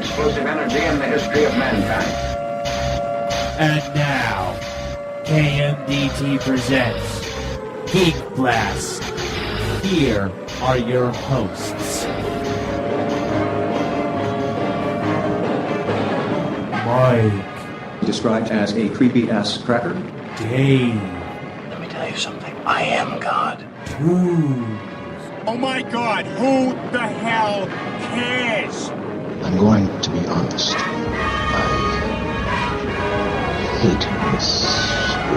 explosive energy in the history of mankind. And now, KMDT presents Geek Blast. Here are your hosts. Mike. Described as a creepy-ass cracker. Dave. Let me tell you something. I am God. Toons. Oh my God, who the hell cares? I'm going to be honest. I hate this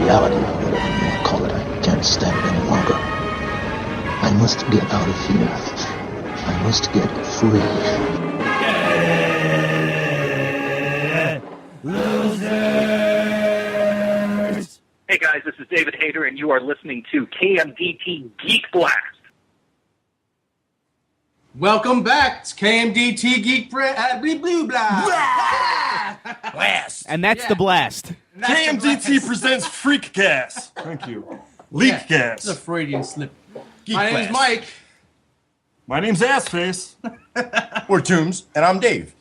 reality, whatever you want to call it. I can't stand it any longer. I must get out of here. I must get free. Losers! Hey guys, this is David Hayter, and you are listening to KMDT Geek Blast. Welcome back. It's KMDT Geek Blast. Blast. And that's the blast. KMDT presents Freak Gas. Thank you. Leak Gas. It's a Freudian slip. Geek My name's Blast. Mike. My name's Assface. We're Toombs, and I'm Dave.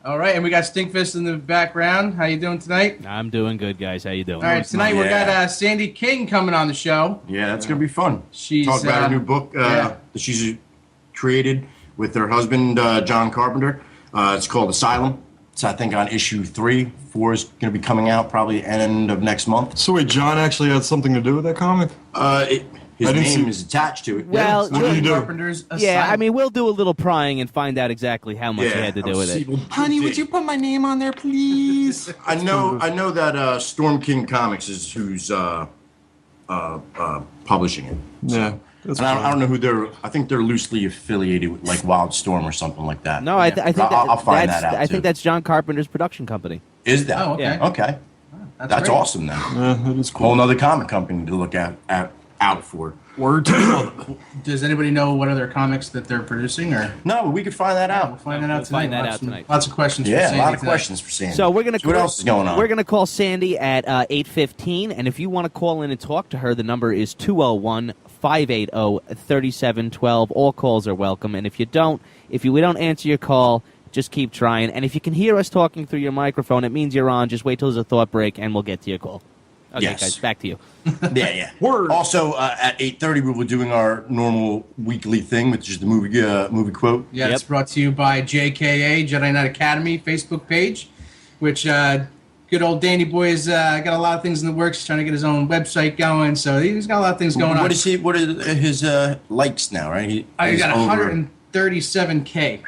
All right, and we got Stinkfist in the background. How you doing tonight? I'm doing good, guys. How you doing? All right, tonight we got Sandy King coming on the show. Yeah, that's going to be fun. She's Talk about her new book that she's created with her husband, John Carpenter. It's called ASYLUM. It's, I think, on issue 3. 4 is going to be coming out probably end of next month. So wait, John actually had something to do with that comic? His name is attached to it. Well, What did he do? Carpenter's yeah, Asylum. I mean, we'll do a little prying and find out exactly how much he had to do with it. Honey, would you put my name on there, please? I know that Storm King Comics is who's publishing it. Yeah. That's And I don't know who they're. I think they're loosely affiliated with, like Wildstorm or something like that. No, I think I'll find that's, that out. I think too. that's John Carpenter's production company. Is that? Oh, okay. Yeah. Okay. That's great. awesome then. Yeah, that is cool. Whole nother comic company to look out for. Word to Does anybody know what other comics that they're producing? Or No, but we could find that out. we'll find that out We'll tonight. find that We'll have out some- tonight. Lots of questions. for Yeah, Sandy a lot of tonight. questions for Sandy. So we're gonna. what else is going on? We're gonna call Sandy at 8:15, and if you want to call in and talk to her, the number is 201-580-3712. All calls are welcome, and if we don't answer your call, just keep trying. And if you can hear us talking through your microphone, it means you're on. Just wait till there's a thought break, and we'll get to your call. Okay, Yes. guys, back to you. Yeah. Word. Also, at 8:30, we were doing our normal weekly thing, which is the movie quote. Yeah, it's Yep. brought to you by JKA, Jedi Knight Academy Facebook page, which good old Danny Boy has got a lot of things in the works. He's trying to get his own website going, so he's got a lot of things going on. What is he? What are his likes now? Right? I He's got over- 137K.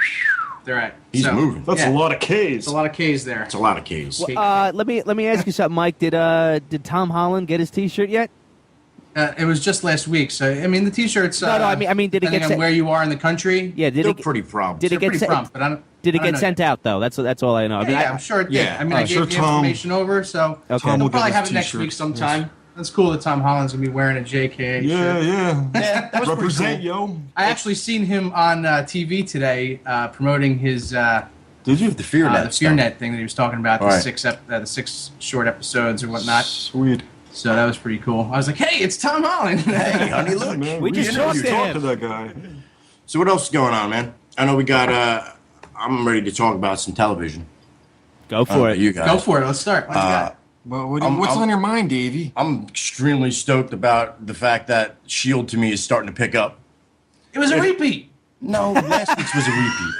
They're at. He's so, moving. That's yeah. a lot of Ks. It's a lot of K's there. It's a lot of K's. Let me ask you something, Mike. Did Tom Holland get his T-shirt yet? It was just last week, so I mean the T-shirts. No, I mean, did it depending get on sent? where you are in the country? Yeah, did They're it? pretty prompt. Did it They're get pretty sent? prompt, but I don't. Did it I don't get know sent yet. out though? That's all I know. I mean, Yeah, I'm sure it did. Yeah. I mean, I sure gave the Tom- information over, so Okay. Tom we'll will probably get have his it next T-shirt. week sometime. That's cool that Tom Holland's gonna be wearing a JKA Yeah, shirt. yeah. Yeah, that was pretty Represent, cool. yo. I actually seen him on TV today promoting his Did you? The Fear Net. the FearNet thing that he was talking about, the Right. the 6 short episodes or whatnot. Sweet. So that was pretty cool. I was like, hey, it's Tom Holland. Hey, honey, look. Man, We just should talked to talk him. to that guy. So what else is going on, man? I know we got. I'm ready to talk about some television. Go for it. You guys. Go for it. Let's start. What you got? Well, I'm- what's I'm- on your mind, Davey? I'm extremely stoked about the fact that Shield to me is starting to pick up. It was a repeat. No, last week's was a repeat.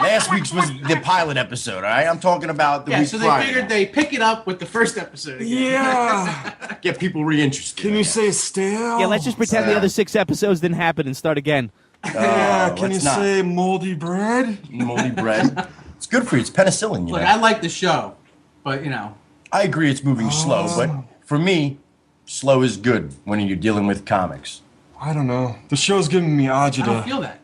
Last week's was the pilot episode. All right, I'm talking about the Yeah, week so they prior. figured they pick it up with the first episode. Again. Yeah. Get people reinterested. Can you say stale? Yeah, let's just pretend the other 6 episodes didn't happen and start again. Yeah, can you let's not. say moldy bread? Moldy bread? It's good for you. It's penicillin. You Look, know? I like the show, but you know, I agree it's moving slow, but for me, slow is good when you're dealing with comics. I don't know. The show's giving me I don't agita. feel that.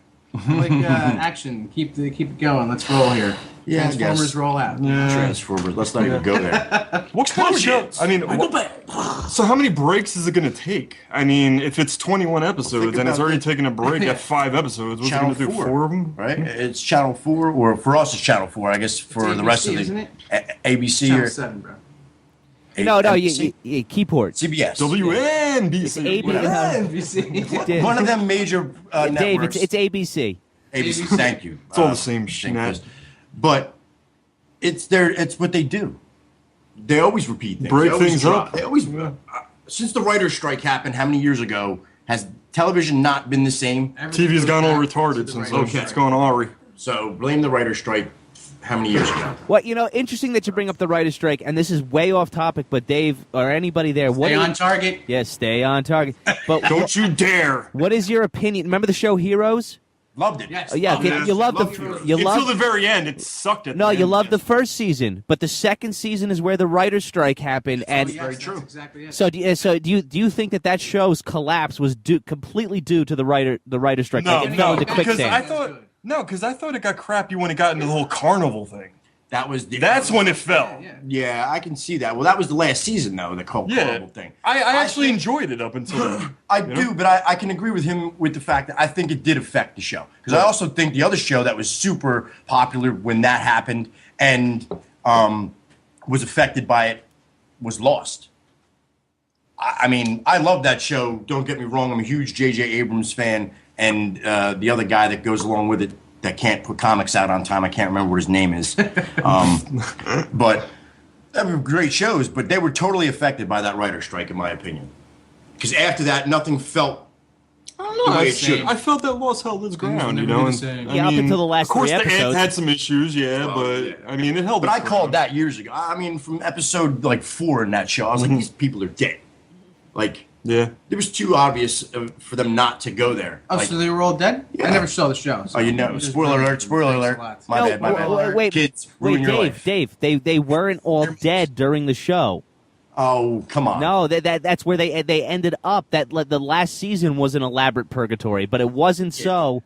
I like action. Keep it going. Let's roll here. Yeah, I Transformers guess. roll out. Yeah. Transformers. Let's not even go there. What kind of show? Explosions. I mean, so how many breaks is it going to take? I mean, if it's 21 episodes and it's about already it. taken a break at 5 episodes, what's it Channel going to do? 4, 4 of them? right? It's Channel 4, or for us, it's Channel 4. I guess for It's the rest ABC, of the isn't it? ABC Channel or 7, bro. No, NBC? Keyport. CBS. WNBC. AB. NBC. One of them major Dave, networks. it's ABC. ABC. Thank you. It's all the same Thank schnack. you. But It's what they do. They always repeat things. Break They always things drop. up. They always. Since the writer's strike happened, how many years ago has television not been the same? TV's gone all retarded since it's gone awry. So blame the writer's strike. How many years ago? Well, interesting that you bring up the writer's strike, and this is way off topic, but Dave or anybody there, Stay on target. Yes, stay on target. But Don't you dare! what is your opinion? Remember the show Heroes? Loved it. Yes. Yeah, Loved it. you loved Until the very end, it sucked at No, the you end. loved the first season, but the second season is where the writer's strike happened, and Yes, very that's true. exactly it. so do you think that show's collapse was completely due to the writer's strike? No, Like, it fell into because quicksand. I thought it got crappy when it got into the whole carnival thing. That's when it fell. Yeah, I can see that. Well, that was the last season, though, the carnival thing. I actually enjoyed it up until then. I do, but I can agree with him with the fact that I think it did affect the show. Because I also think the other show that was super popular when that happened and was affected by it was Lost. I mean, I love that show. Don't get me wrong. I'm a huge J.J. Abrams fan. And the other guy that goes along with it that can't put comics out on time, I can't remember what his name is. But they were great shows, but they were totally affected by that writer's strike, in my opinion. Because after that, nothing felt the way it should. I felt that Lost held its ground, never you know. be And, the same. Yeah, up until the last of course, three the episodes. Ant had some issues, I mean, it held. But its I called ground. that years ago. I mean, from episode 4 in that show, I was like, these people are dead. Like, Yeah. it was too obvious for them not to go there. Oh, Like, so they were all dead? Yeah. I never saw the show. So oh, you know, just spoiler brilliant. alert, spoiler Thanks alert. a lot. My bad, my bad. Wait, Kids, ruin your life. Dave, they weren't all dead during the show. Oh, come on. No, that's where they ended up. That the last season was an elaborate purgatory, but it wasn't so.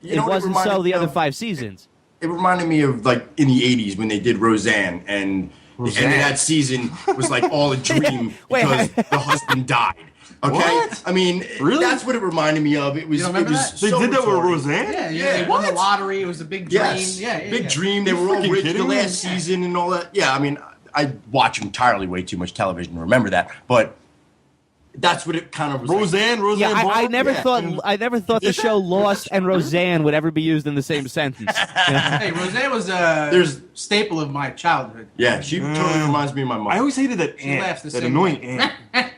You It know what wasn't reminded so the me other of? 5 seasons. It reminded me of, like, in the 80s when they did Roseanne, and the end of that season was, like, all a dream Wait, because the husband died. Okay? What? I mean, Really? that's what it reminded me of. It was, You don't remember it was that? They so did that with retarded. Roseanne? Yeah, they won the lottery. It was a big dream. Yes. Yeah, Big yeah. dream. They You were all freaking rich the kidding me? last season and all that. Yeah, I mean, I watch entirely way too much television to remember that, but that's what it kind of was. Roseanne Yeah, I Barr? never Yeah. thought the show Lost and Roseanne would ever be used in the same sentence. Hey, Roseanne was a There's- staple of my childhood. Yeah, she totally reminds me of my mom. I always hated that She laughs the ant, that same annoying way. ant.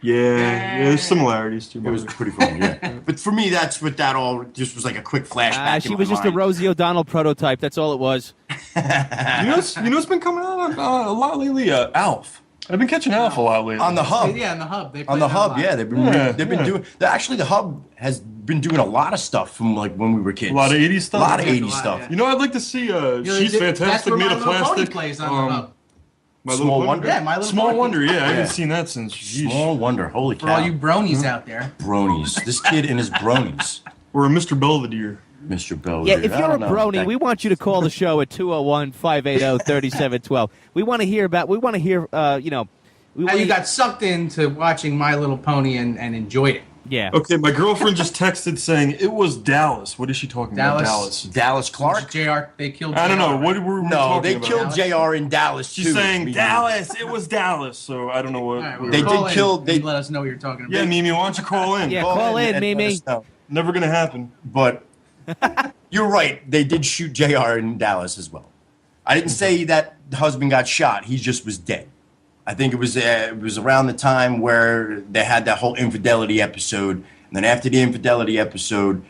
Yeah, there's similarities too. It was pretty funny, yeah. But for me, that's what that all just was like a quick flashback. She was just a Rosie O'Donnell prototype. That's all it was. you know what's been coming out a lot lately? Alf. I've been catching Alf a lot lately. on the hub. Yeah, on the hub. They On played the that a hub, lot. yeah, they've been doing. Actually, the hub has been doing a lot of stuff from like when we were kids. A lot of 80s stuff? A lot of Yeah, 80s a lot, stuff. yeah. You know, I'd like to see. You know, She's that's fantastic, where made My of Little Pony plastic. plays on the hub. My Small Little Pony? Wonder? Yeah, My Little Small Pony. Wonder. Yeah, I Yeah. haven't seen that since. Yeesh. Small wonder, holy For all cow! you bronies out there. bronies. This kid and his bronies, Or a Mr. Belvedere. Mr. Bell. Yeah, if you're a brony, we want you to call the show at 201-580-3712. We want to hear, How you got sucked into watching My Little Pony and enjoyed it. yeah. Okay, my girlfriend just texted saying it was Dallas. What is she talking about? Dallas? Dallas Clark. JR, they killed I don't know. JR. What were we No, talking they about? killed Jr. in Dallas too. She's saying Mimi. Dallas. It was Dallas. So I don't know what. All right, well, They call did in kill- and they- let us know what you're talking about. Yeah, Mimi, why don't you call in? Yeah, call in, and let Mimi. us know. Never gonna happen. But you're right. They did shoot Jr. in Dallas as well. I didn't say that the husband got shot. He just was dead. I think it was around the time where they had that whole infidelity episode, and then after the infidelity episode,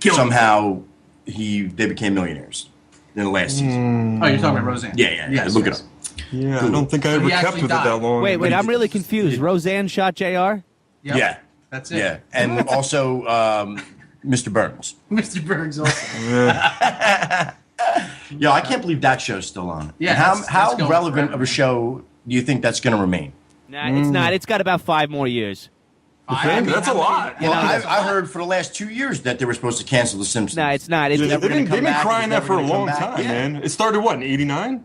somehow they became millionaires in the last season. Oh, you're talking about Roseanne? Yeah. Yes, Look yes. it up. Yeah, I don't think I ever He kept actually with it died. that long. Wait, I'm really confused. Roseanne shot JR? Yep. Yeah, That's it. yeah, and also Mr. Burns. Mr. Berg's also. Yeah, I can't believe that show's still on. Yeah, And that's how going relevant forever. of a show do you think that's going to remain? Nah, it's not. It's got about 5 more years. That's a lot. Well, I heard for the last 2 years that they were supposed to cancel The Simpsons. No, it's not. It's Yeah, never they've gonna been come back. crying that Never for a gonna come long back. time, Yeah. man. It started what in '89?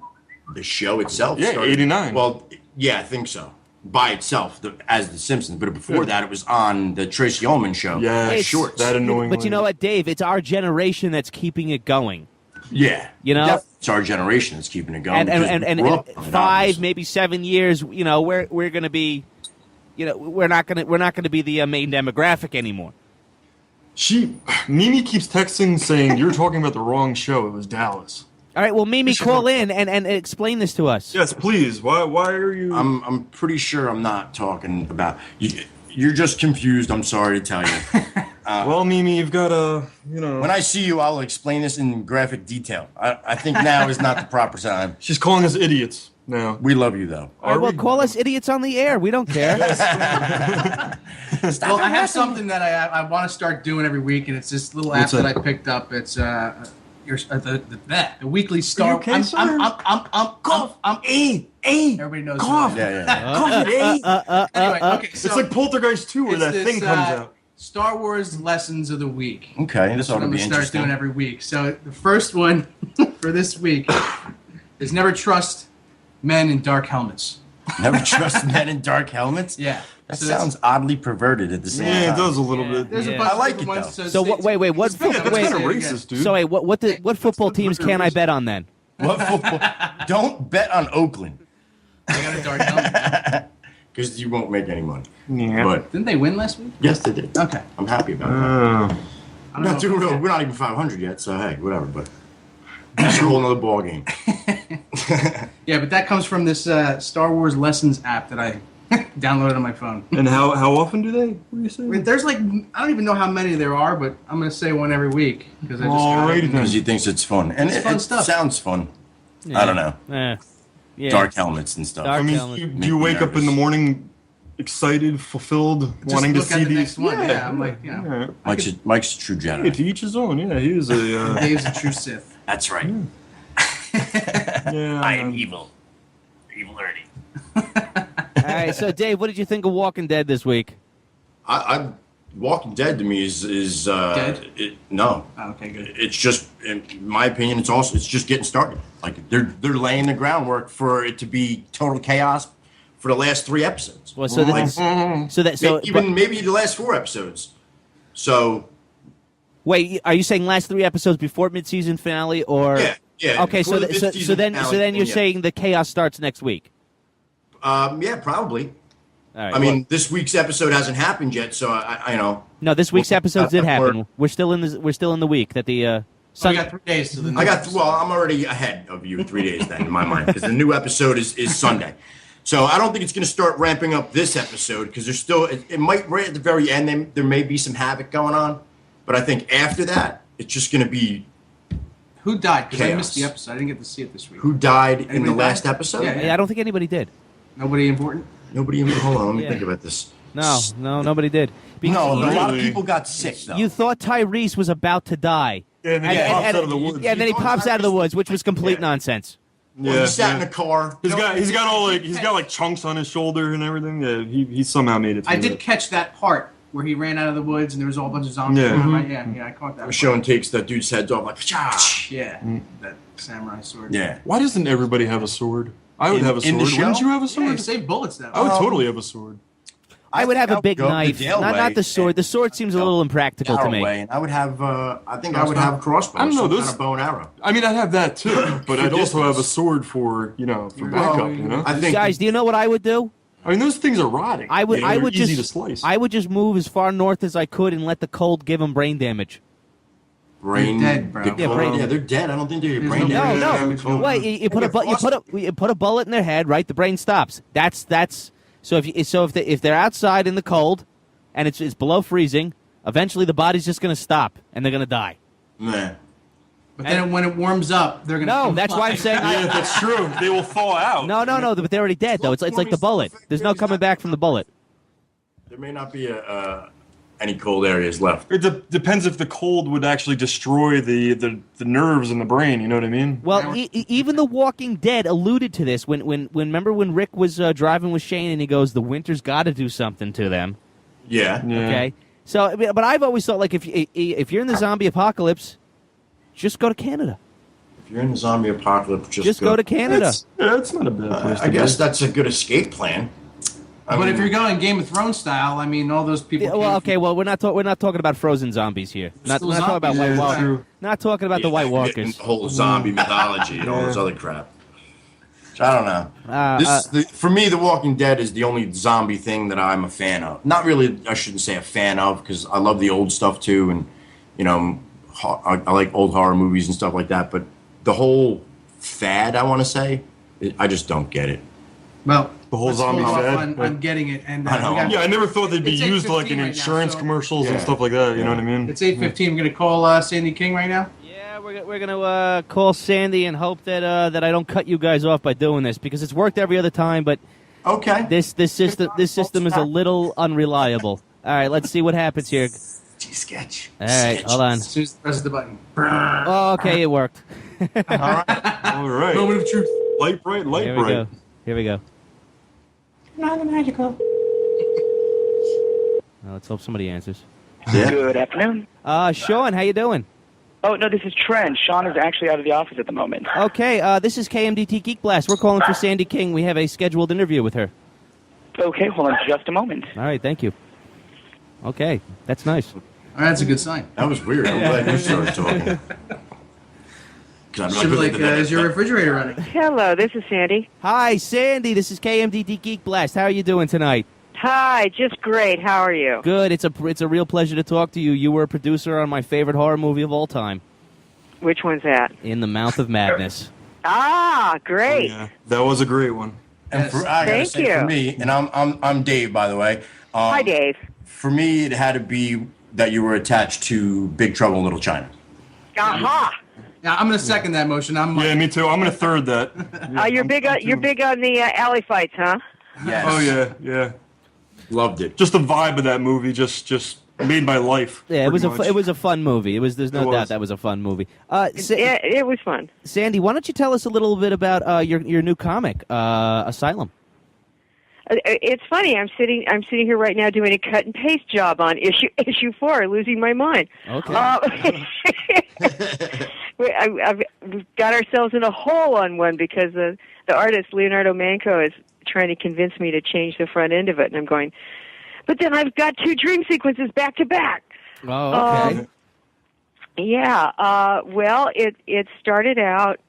The show itself. Yeah, started, 89. Well, yeah, I think so. By itself, as The Simpsons. But before that, it was on the Tracy Ullman show. Yeah, It's- shorts. that annoying. But you know what, Dave? It's our generation that's keeping it going. Yeah. You know? It's our generation that's keeping it going. And because we grew up on it, 5, obviously. maybe 7 years, we're going to be, we're not going to be the main demographic anymore. Mimi keeps texting saying you're talking about the wrong show. It was Dallas. All right, well, Mimi, call in and explain this to us. Yes, please. Why are you? I'm pretty sure I'm not talking about you. You're just confused. I'm sorry to tell you. Well, Mimi, you've got a, When I see you, I'll explain this in graphic detail. I think now is not the proper time. She's calling us idiots now. We love you, though. All right, well, call us idiots on the air. We don't care. Well, I have something that I want to start doing every week, and it's this little app What's that that? I picked up. It's the weekly Star. okay, sir? Cough. Everybody knows. Cough. Yeah. Cough it, Anyway, okay, so It's like Poltergeist 2 where it's that this, thing comes out. Star Wars lessons of the week. Okay, this ought to I'm be gonna start interesting. doing every week. So the first one for this week is never trust men in dark helmets. Never trust men in dark helmets? Yeah. That So that's- sounds oddly perverted at the same Yeah, time. it does a little Yeah. bit. There's a Yeah. bunch I like of different it, ones, though. So wait, wait, what? That's kind of racist, dude. So wait, what football teams can I bet on then? What football? Don't bet on Oakland, They got a dark helmet. because you won't make any money. Yeah. But Didn't they win last week? yes, they did. Okay. I'm happy about that. I don't We're know not, doing real, we're not even 500 yet, so hey, whatever. But that's a whole nother ball game. Yeah, but that comes from this Star Wars Lessons app that I downloaded on my phone. And how often do they? What do you say? I mean, there's like, I don't even know how many there are, but I'm going to say one every week. Because I just got Alrighty it. then. Because he thinks it's fun, and It's it, fun it stuff. sounds fun. I don't know. Yeah. Dark helmets and stuff. Dark I mean, helmet. do you wake up in the morning excited, fulfilled, Just wanting to look see at the these? next one. Yeah, I'm like, you know, Yeah. Mike's a true Hey, Jedi. to each his own. Yeah, he is a. Dave's a true Sith. That's right. Yeah, I am evil. Evil Ernie. All right, so Dave, what did you think of Walking Dead this week? I Walking Dead to me is Dead? No. Oh, okay, good. It's just, in my opinion, it's just getting started. Like they're laying the groundwork for it to be total chaos for the last 3 episodes. Well, so Like, maybe the last 4 episodes. So wait, are you saying last 3 episodes before mid-season finale, or yeah. Okay, before so the so mid-season then finale, you're yeah. saying the chaos starts next week. Yeah, probably. All right. I mean, this week's episode hasn't happened yet, so I know. no, this week's episodes did happen. We're- We're still in the week that the So I got 3 days to the I'm already ahead of you 3 days then in my mind, because the new episode is Sunday. So I don't think it's going to start ramping up this episode, because there's still it might right at the very end there may be some havoc going on, but I think after that it's just going to be Who died? Because I Chaos. missed the episode. I didn't get to see it this week. who died in Anybody the last died? episode. Yeah. Yeah, I don't think anybody did. Nobody important? Nobody even. Hold on, let me Yeah. think about this. No, nobody did. Because No, but a lot of Really? people got sick though. you thought Tyrese was about to die. Yeah, and then he pops out of the woods. Yeah, and then he pops out of the woods, which was complete Yeah. nonsense. Well, he sat in the car. He's got like chunks on his shoulder and everything. Yeah, he somehow made it. I through did it. catch that part where he ran out of the woods and there was a whole bunch of zombies. Yeah. around, right? Yeah, I caught that. part. Sean takes that dude's head off like, "Cha!" Yeah, that samurai sword. Yeah. Why doesn't everybody have a sword? I would In- have a in the sword. Wouldn't show? you have a Yeah, sword? you save bullets that I way. would totally have a sword. I would think have a big go the knife, Dale way not the sword. The sword seems a little impractical to Arrow me. way, and I would have. I think I would have a crossbow. I don't know, some those- kind of bow and arrow. I mean, I'd have that too, but I'd also distance. have a sword for backup. You know. I think. Guys, do you know what I would do? I mean, those things are rotting. I would They're easy just to slice. I would just move as far north as I could and let the cold give him brain damage. brain. They're dead, bro. Yeah, brain- Yeah, they're dead. I don't think they're There's brain. no- damage. No, damage going Wait, on. you put a bullet in their head, right? The brain stops. That's so if they're outside in the cold, and it's below freezing, eventually the body's just gonna stop and they're gonna die. Nah. But then when it warms up, they're gonna. No, come that's why I'm saying. yeah, that's true. They will thaw out. No, but they're already dead though. It's like the bullet. There's no coming back from the bullet. There may not be any cold areas left. It depends if the cold would actually destroy the nerves in the brain. You know what I mean? Well, even The Walking Dead alluded to this when remember when Rick was driving with Shane and he goes, "The winter's got to do something to them." Yeah. Yeah. Okay, so but I've always thought like if you're in the zombie apocalypse, just go to Canada. If you're in the zombie apocalypse, just Go to Canada. That's not a bad place. I to guess go. that's a good escape plan. But if you're going Game of Thrones style, I mean, all those people. Yeah, well, okay. Well, we're not talking about frozen zombies here. We're not Still talking about zombies, White yeah, Walkers. true. Not talking about the White And Walkers. the whole zombie mythology and all this other crap. So I don't know. For me, The Walking Dead is the only zombie thing that I'm a fan of. Not really, I shouldn't say a fan of, because I love the old stuff too, and I like old horror movies and stuff like that. But the whole fad, I want to say, I just don't get it. Well, The whole let's zombie hold off fad? on getting it. And I know. we got- Yeah, I never thought they'd be It's used like 8:15 in right now, insurance so- commercials and Yeah. stuff like that. You know what I mean? It's 8:15. We're going to call Sandy King right now. Yeah, we're gonna call Sandy and hope that that I don't cut you guys off by doing this because it's worked every other time, but Okay. this system is a little unreliable. All right, let's see what happens here. Sketch. All right, hold on. As soon as press the button. Oh, okay, it worked. All right. Moment of truth. Light bright, light Here we bright. go. Here we go. Well, let's hope somebody answers. Good afternoon. Sean, how you doing? Oh, no, this is Trent. Sean is actually out of the office at the moment. Okay, this is Kmdt Geek Blast. We're calling for Sandy King. We have a scheduled interview with her. Okay, hold on just a moment. All right, thank you. Okay, that's nice. All right, that's a good sign. That was weird. I'm glad you started talking. 'Cause I'm Should be like, is your refrigerator running? Hello, this is Sandy. Hi, Sandy. This is KMDT Geek Blast. How are you doing tonight? Hi, just great. How are you? Good. It's a real pleasure to talk to you. You were a producer on my favorite horror movie of all time, Which one's that? In the Mouth of Madness. Ah, great. Yeah, that was a great one. And I gotta Thank say, you. for me, and I'm Dave, by the way. Hi, Dave. For me, it had to be that you were attached to Big Trouble in Little China. Aha. Yeah, I'm going to second that motion. Yeah, me too. I'm gonna third that. You're big on the alley fights, huh? Yes. Oh yeah. Loved it. Just the vibe of that movie just made my life. Yeah, it was pretty much. it was a fun movie. There's no It was. doubt that was a fun movie. It was fun. Sandy, why don't you tell us a little bit about your new comic, Asylum? It's funny. I'm sitting here right now doing a cut and paste job on issue 4. Losing my mind. Okay. We've got ourselves in a hole on one because the artist Leonardo Manco is trying to convince me to change the front end of it, and I'm going. But then I've got 2 dream sequences back to back. Oh, okay. Yeah. Well, it started out,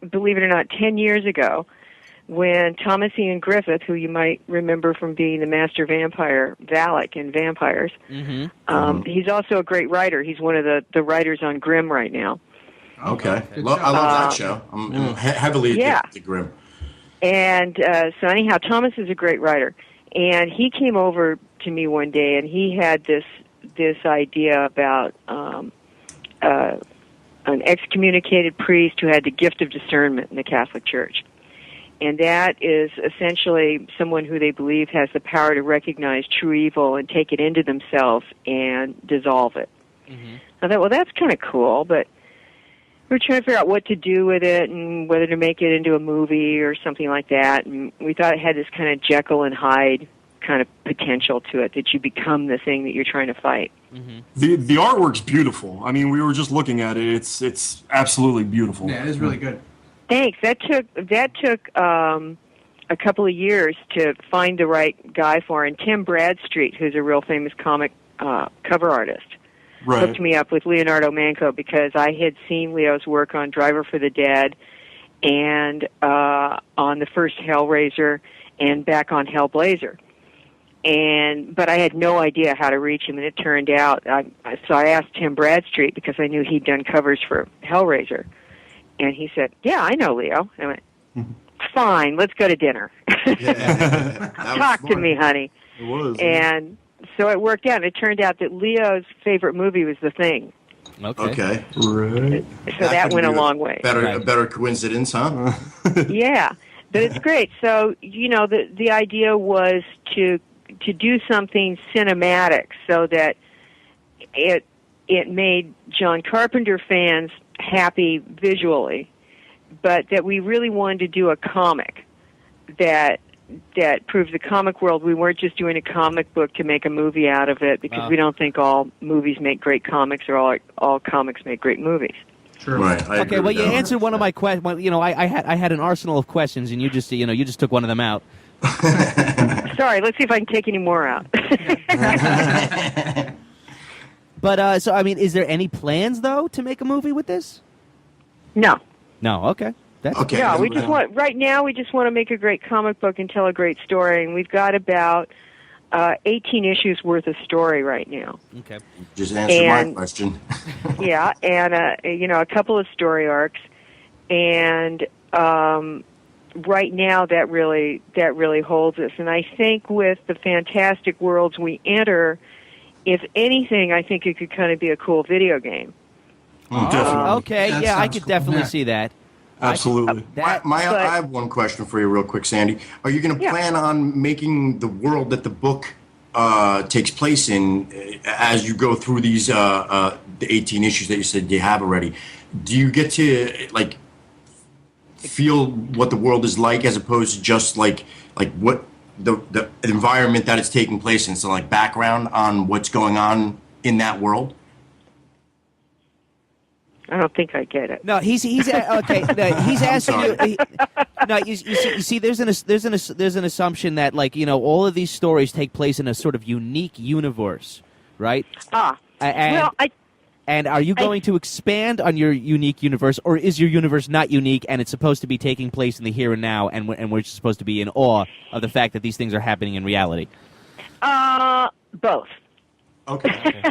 believe it or not, 10 years ago, when Thomas Ian Griffith, who you might remember from being the master vampire Valak in Vampires, he's also a great writer. He's one of the writers on Grimm right now. Okay. I love that show. I'm heavily addicted to Grimm. And so anyhow, Thomas is a great writer. And he came over to me one day, and he had this idea about an excommunicated priest who had the gift of discernment in the Catholic Church. And that is essentially someone who they believe has the power to recognize true evil and take it into themselves and dissolve it. I thought, well, that's kind of cool, but we're trying to figure out what to do with it and whether to make it into a movie or something like that. And we thought it had this kind of Jekyll and Hyde kind of potential to it, that you become the thing that you're trying to fight. The artwork's beautiful. I mean, we were just looking at it. It's absolutely beautiful. Yeah, it is really good. Thanks. That took a couple of years to find the right guy for. And Tim Bradstreet, who's a real famous comic cover artist, hooked me up with Leonardo Manco because I had seen Leo's work on Driver for the Dead and on the first Hellraiser and back on Hellblazer. But I had no idea how to reach him, and it turned out, so I asked Tim Bradstreet because I knew he'd done covers for Hellraiser. And he said, yeah, I know Leo. I went, fine, let's go to dinner. Talk to me, honey. It was. And so it worked out. It turned out that Leo's favorite movie was The Thing. Okay. Right. So that went a long way. A better coincidence, huh? Yeah, but it's great. So, the idea was to do something cinematic so that it made John Carpenter fans happy visually, but that we really wanted to do a comic that proves the comic world. We weren't just doing a comic book to make a movie out of it, because we don't think all movies make great comics or all comics make great movies. True. Right. I agree Okay, well, with you that. answered one of my questions. I had an arsenal of questions, and you just took one of them out. Sorry, let's see if I can take any more out. But so I mean, is there any plans though to make a movie with this? No. No. Okay. That's Okay. Yeah, we just want to make a great comic book and tell a great story, and we've got about 18 issues worth of story right now. Okay. Just answered my question. Yeah, and a couple of story arcs, and right now that really holds us. And I think with the fantastic worlds we enter, if anything, I think it could kind of be a cool video game. Okay, That yeah, I sounds could cool. definitely Yeah. see that. Absolutely. I have one question for you real quick, Sandy. Are you going to plan on making the world that the book takes place in as you go through these the 18 issues that you said you have already? Do you get to like feel what the world is like as opposed to just like what the environment that it's taking place in? So like background on what's going on in that world? I don't think I get it. No, he's okay. No, he's asking you. No, you see, there's an assumption that all of these stories take place in a sort of unique universe, right? And are you going to expand on your unique universe, or is your universe not unique and it's supposed to be taking place in the here and now, and we're supposed to be in awe of the fact that these things are happening in reality? Both. Okay.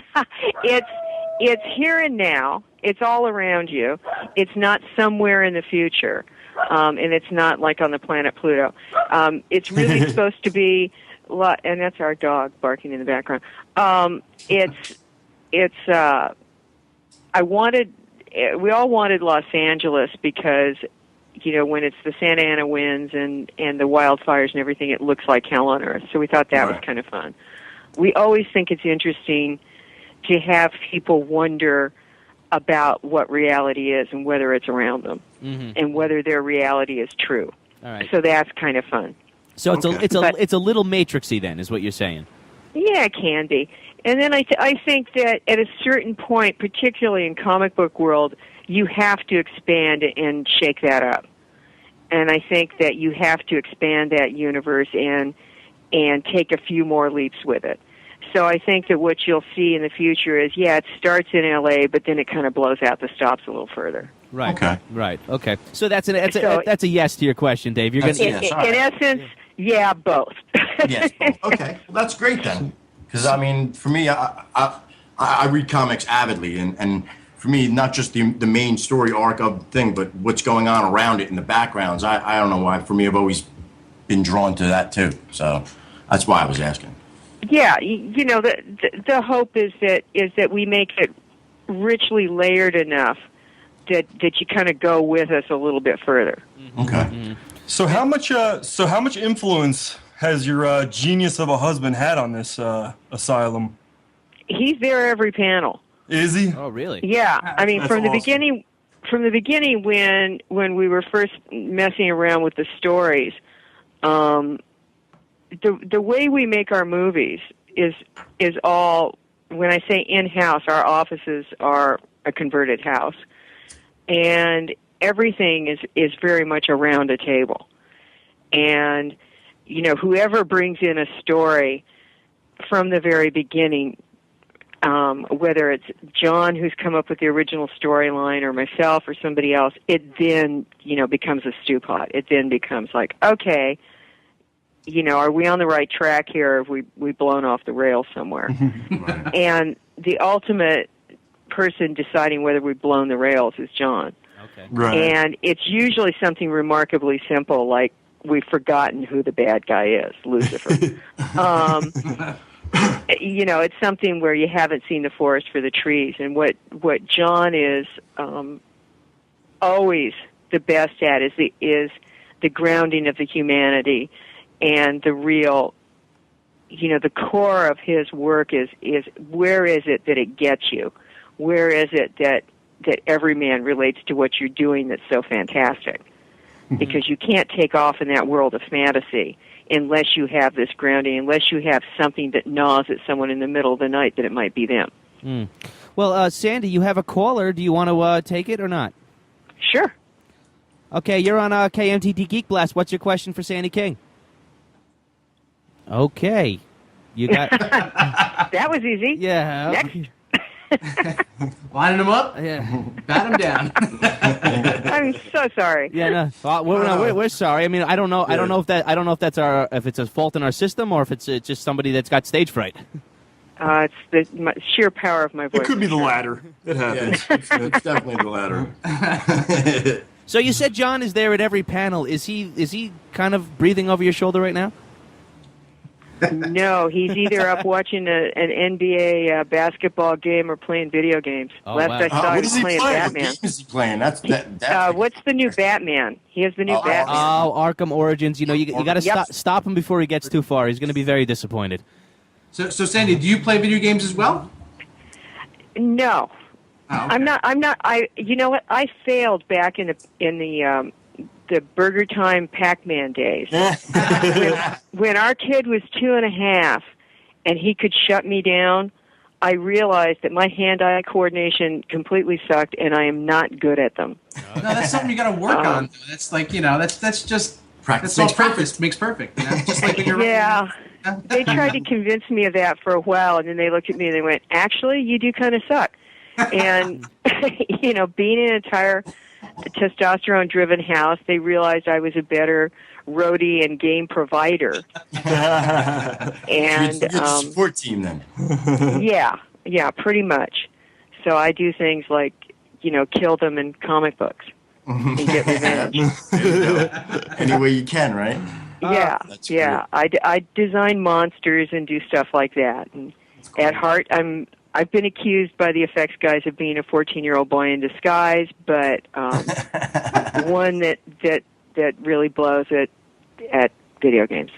It's here and now. It's all around you. It's not somewhere in the future, and it's not like on the planet Pluto. It's really supposed to be, and that's our dog barking in the background. We all wanted Los Angeles because, when it's the Santa Ana winds and the wildfires and everything, it looks like hell on earth. So we thought that was kind of fun. We always think it's interesting to have people wonder about what reality is and whether it's around them, and whether their reality is true. All right. So that's kind of fun. So it's a little matrixy then, is what you're saying? Yeah, it can be. And then I think that at a certain point, particularly in comic book world, you have to expand and shake that up. And I think that you have to expand that universe and take a few more leaps with it. So I think that what you'll see in the future is, it starts in L.A., but then it kind of blows out the stops a little further. Right. Okay. Right. Okay. So that's a yes to your question, Dave. You're going in essence, both. Yes. Okay. Well, that's great then. Because, I mean, for me, I read comics avidly. And for me, not just the main story arc of the thing, but what's going on around it in the backgrounds. I don't know why. For me, I've always been drawn to that, too. So that's why I was asking. Yeah. The hope is that we make it richly layered enough that you kind of go with us a little bit further. Okay. So how much influence has your genius of a husband had on this Asylum? He's there every panel. Is he? Oh, really? Yeah. I mean, That's from the awesome. beginning when we were first messing around with the stories, the way we make our movies is all, when I say in-house, our offices are a converted house. And everything is very much around a table. And, whoever brings in a story from the very beginning, whether it's John who's come up with the original storyline or myself or somebody else, it then, becomes a stew pot. It then becomes like, okay, are we on the right track here, or have we blown off the rails somewhere? Right. And the ultimate person deciding whether we've blown the rails is John. Okay. Right. And it's usually something remarkably simple, like we've forgotten who the bad guy is, Lucifer. It's something where you haven't seen the forest for the trees. And what John is always the best at is the grounding of the humanity and the real, the core of his work is where is it that it gets you? Where is it that every man relates to what you're doing that's so fantastic? Because you can't take off in that world of fantasy unless you have this grounding, unless you have something that gnaws at someone in the middle of the night that it might be them. Well, Sandy, you have a caller. Do you want to take it or not? Sure. Okay, you're on Kmdt Geek Blast. What's your question for Sandy King? Okay. You got... That was easy. Yeah. Next. Lining them up, Yeah. bat them down. I'm so sorry. Yeah, no. We're sorry. I mean, I don't know. I don't know if if it's a fault in our system or if it's just somebody that's got stage fright. It's the sheer power of my voice. It could be the latter. It happens. It's definitely the latter. So you said John is there at every panel. Is he kind of breathing over your shoulder right now? No, he's either up watching an NBA basketball game or playing video games. Oh, Last wow. I saw, What he is was he playing playing? What Batman. game is he playing? That's What's the new Batman? He has the new Batman. Oh, Arkham Origins. You know, you got to Yep. stop him before he gets too far. He's going to be very disappointed. So Sandy, do you play video games as well? No, Oh, okay. I'm not. You know what? I failed back in the Burger Time Pac-Man days. when our kid was 2.5 and he could shut me down, I realized that my hand-eye coordination completely sucked, and I am not good at them. No, that's something you got to work on. That's like that's just Practice that's all makes makes perfect. You know? Just like when you're Yeah. They tried to convince me of that for a while, and then they looked at me and they went, "Actually, you do kind of suck." And you know, being in an entire testosterone-driven house, they realized I was a better roadie and game provider. And you're the support team then. yeah, pretty much. So I do things like, you know, kill them in comic books and get revenge. Any way you can, right? Yeah, That's yeah. I design monsters and do stuff like that. And at heart, I've been accused by the effects guys of being a 14-year-old boy in disguise, but one that really blows it at video games.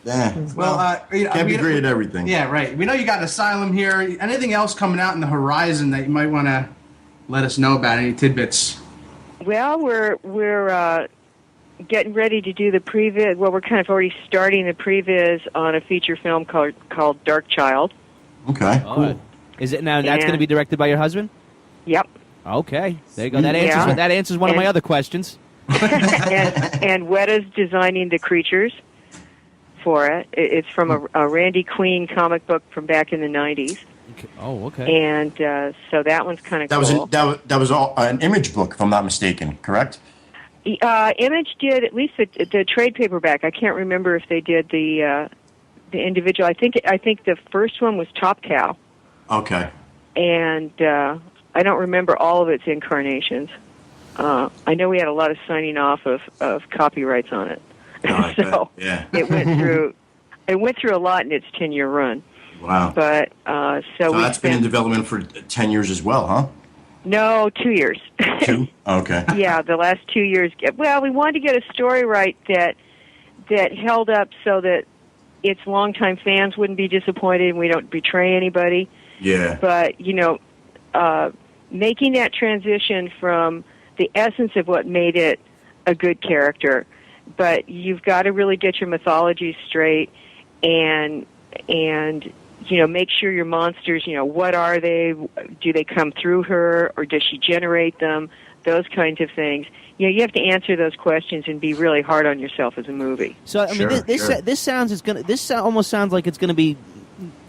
Yeah. Well, Can't be great at everything. Yeah, right. We know you got Asylum here. Anything else coming out in the horizon that you might want to let us know about? Any tidbits? Well, we're getting ready to do the previs. Well, we're kind of already starting the previs on a feature film called Dark Child. Okay. Cool. Is it now? That's going to be directed by your husband? Yep. Okay. There you go. That answers one of my other questions. and Wetta's designing the creatures for it. It's from a Randy Queen comic book from back in the 90s. Oh, okay. And so that one's kind of cool. That was all an Image book, if I'm not mistaken. Correct? Image did at least the trade paperback. I can't remember if they did the individual. I think the first one was Top Cow. Okay. And I don't remember all of its incarnations. I know we had a lot of signing off of copyrights on it. Oh, So yeah. it went through a lot in its 10-year run. Wow. But So that's been in development for 10 years as well, huh? No, 2 years. 2? Okay. Yeah, the last 2 years. Well, we wanted to get a story right that held up so that its longtime fans wouldn't be disappointed and we don't betray anybody. Yeah. But, you know, making that transition from the essence of what made it a good character, but you've got to really get your mythology straight and you know, make sure your monsters, you know, what are they? Do they come through her, or does she generate them? Those kinds of things. You know, you have to answer those questions and be really hard on yourself as a movie. So I mean, this almost sounds like it's gonna be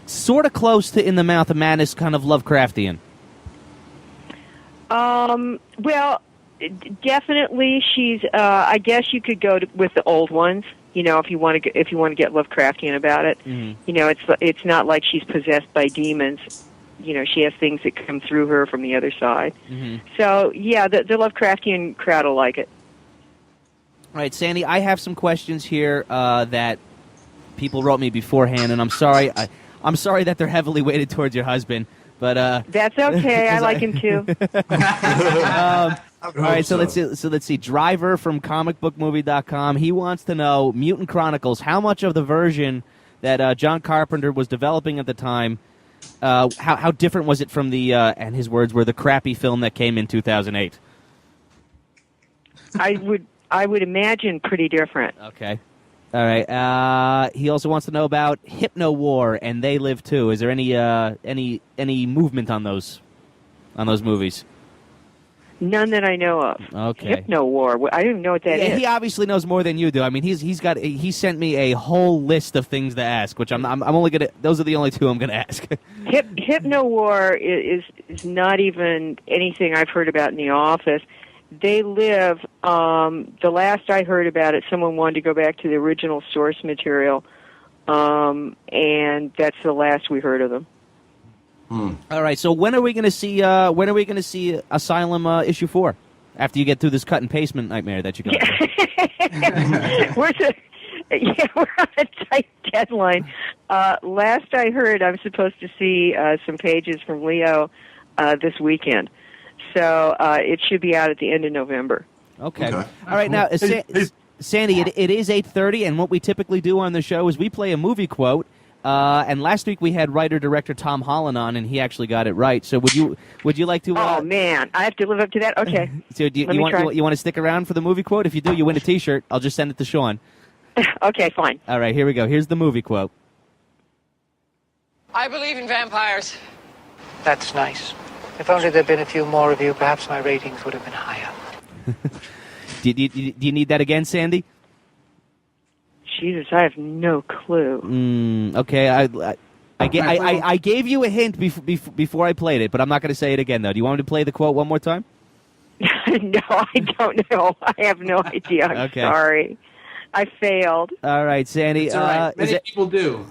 sort of close to In the Mouth of Madness, kind of Lovecraftian. Well, definitely she's. I guess you could go with the old ones. You know, if you want to get Lovecraftian about it. Mm-hmm. You know, it's not like she's possessed by demons. You know, she has things that come through her from the other side. Mm-hmm. So yeah, the Lovecraftian crowd will like it. All right, Sandy, I have some questions here that people wrote me beforehand, and I'm sorry. I'm sorry that they're heavily weighted towards your husband, but that's okay. I like him too. All right, so let's see. Driver from comicbookmovie.com. He wants to know Mutant Chronicles. How much of the version that John Carpenter was developing at the time? How different was it from the and his words were the crappy film that came in 2008? I would imagine pretty different. Okay. All right. He also wants to know about Hypno War and They Live Too. Is there any movement on those movies? None that I know of. Okay. Hypno War. I don't even know what that is. He obviously knows more than you do. I mean, he sent me a whole list of things to ask, which I'm only gonna. Those are the only two I'm gonna ask. Hypno War is not even anything I've heard about in the office. They Live. The last I heard about it, someone wanted to go back to the original source material, and that's the last we heard of them. All right. So when are we going to see? Asylum issue 4? After you get through this cut and pastement nightmare that you're going we're on a tight deadline. Last I heard, I'm supposed to see some pages from Leo this weekend. So it should be out at the end of November. Okay. All right, now, Sandy, it is 8:30, and what we typically do on the show is we play a movie quote. And last week we had writer-director Tom Holland on, and he actually got it right. So would you like to... oh, man. I have to live up to that? Okay. So do you want to stick around for the movie quote? If you do, you win a T-shirt. I'll just send it to Sean. Okay, fine. All right, here we go. Here's the movie quote. I believe in vampires. That's nice. If only there'd been a few more of you, perhaps my ratings would have been higher. Do you need that again, Sandy? Jesus, I have no clue. Okay, I gave you a hint before I played it, but I'm not going to say it again, though. Do you want me to play the quote one more time? No, I don't know. I have no idea. I'm sorry. I failed. All right, Sandy. It's all right. Many people do.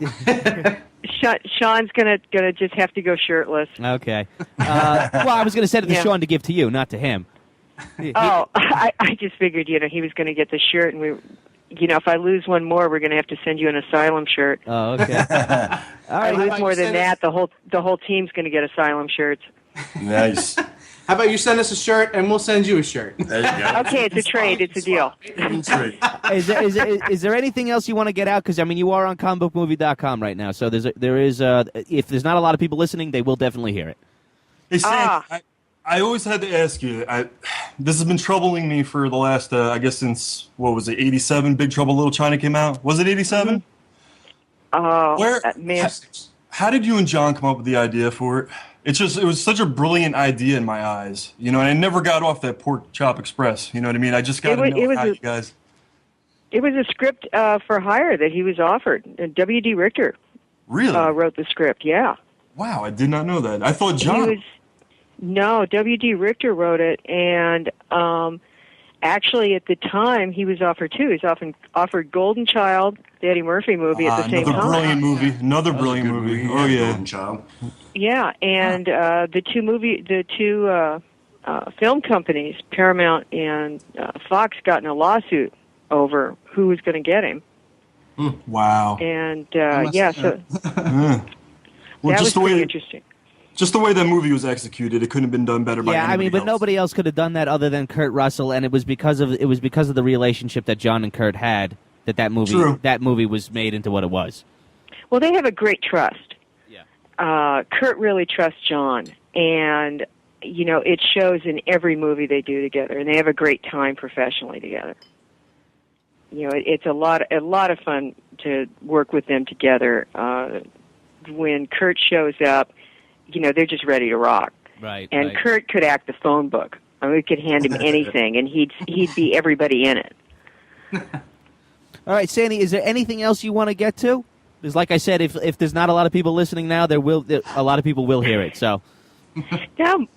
Sean's gonna just have to go shirtless. Okay. Well, I was going to send it to Sean to give to you, not to him. I just figured, he was going to get the shirt, and if I lose one more, we're going to have to send you an Asylum shirt. Oh, okay. All right. I lose more than that, the whole team's going to get Asylum shirts. Nice. How about you send us a shirt, and we'll send you a shirt? There you go. Okay, it's a trade. It's a deal. Is there anything else you want to get out? Because, you are on comicbookmovie.com right now, so there is if there's not a lot of people listening, they will definitely hear it. Hey, Sam, I always had to ask you, this has been troubling me for the last, I guess since, 87, Big Trouble Little China came out? Was it 87? Oh, man. How did you and John come up with the idea for it? It was such a brilliant idea in my eyes, and I never got off that Pork Chop Express, you know what I mean? I just got to know how you guys... It was a script for hire that he was offered. W.D. Richter really wrote the script, yeah. Wow, I did not know that. I thought John... No, W.D. Richter wrote it, and actually at the time he was offered two. He was offered Golden Child, the Eddie Murphy movie, at the same time. Another brilliant movie. Oh yeah, Golden Child. Yeah, and the two film companies, Paramount and Fox, got in a lawsuit over who was going to get him. Wow. And so that was pretty interesting. Just the way that movie was executed, it couldn't have been done better by anybody else. But nobody else could have done that other than Kurt Russell, and it was because of the relationship that John and Kurt had that movie was made into what it was. Well, they have a great trust. Yeah. Kurt really trusts John, and it shows in every movie they do together, and they have a great time professionally together. It's a lot of fun to work with them together. When Kurt shows up, they're just ready to rock. Right. And Kurt could act the phone book. We could hand him anything, and he'd be everybody in it. All right, Sandy, is there anything else you want to get to? Because, like I said, if there's not a lot of people listening now, a lot of people will hear it. So. No,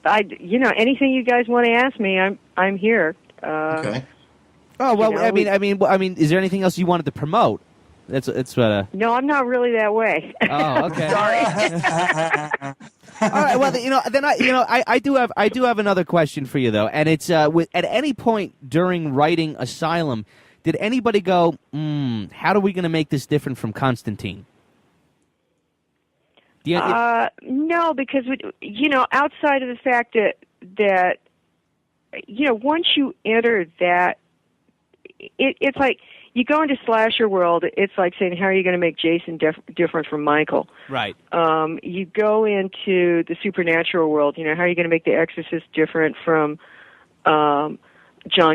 anything you guys want to ask me, I'm here. Okay. Oh well, I mean, is there anything else you wanted to promote? No, I'm not really that way. Oh, okay. Sorry. All right. Well, I do have another question for you though, and it's at any point during writing Asylum, did anybody go, how are we going to make this different from Constantine? No, because outside of the fact that once you enter that, it's like. You go into slasher world, it's like saying, how are you going to make Jason different from Michael? Right. You go into the supernatural world, how are you going to make The Exorcist different from John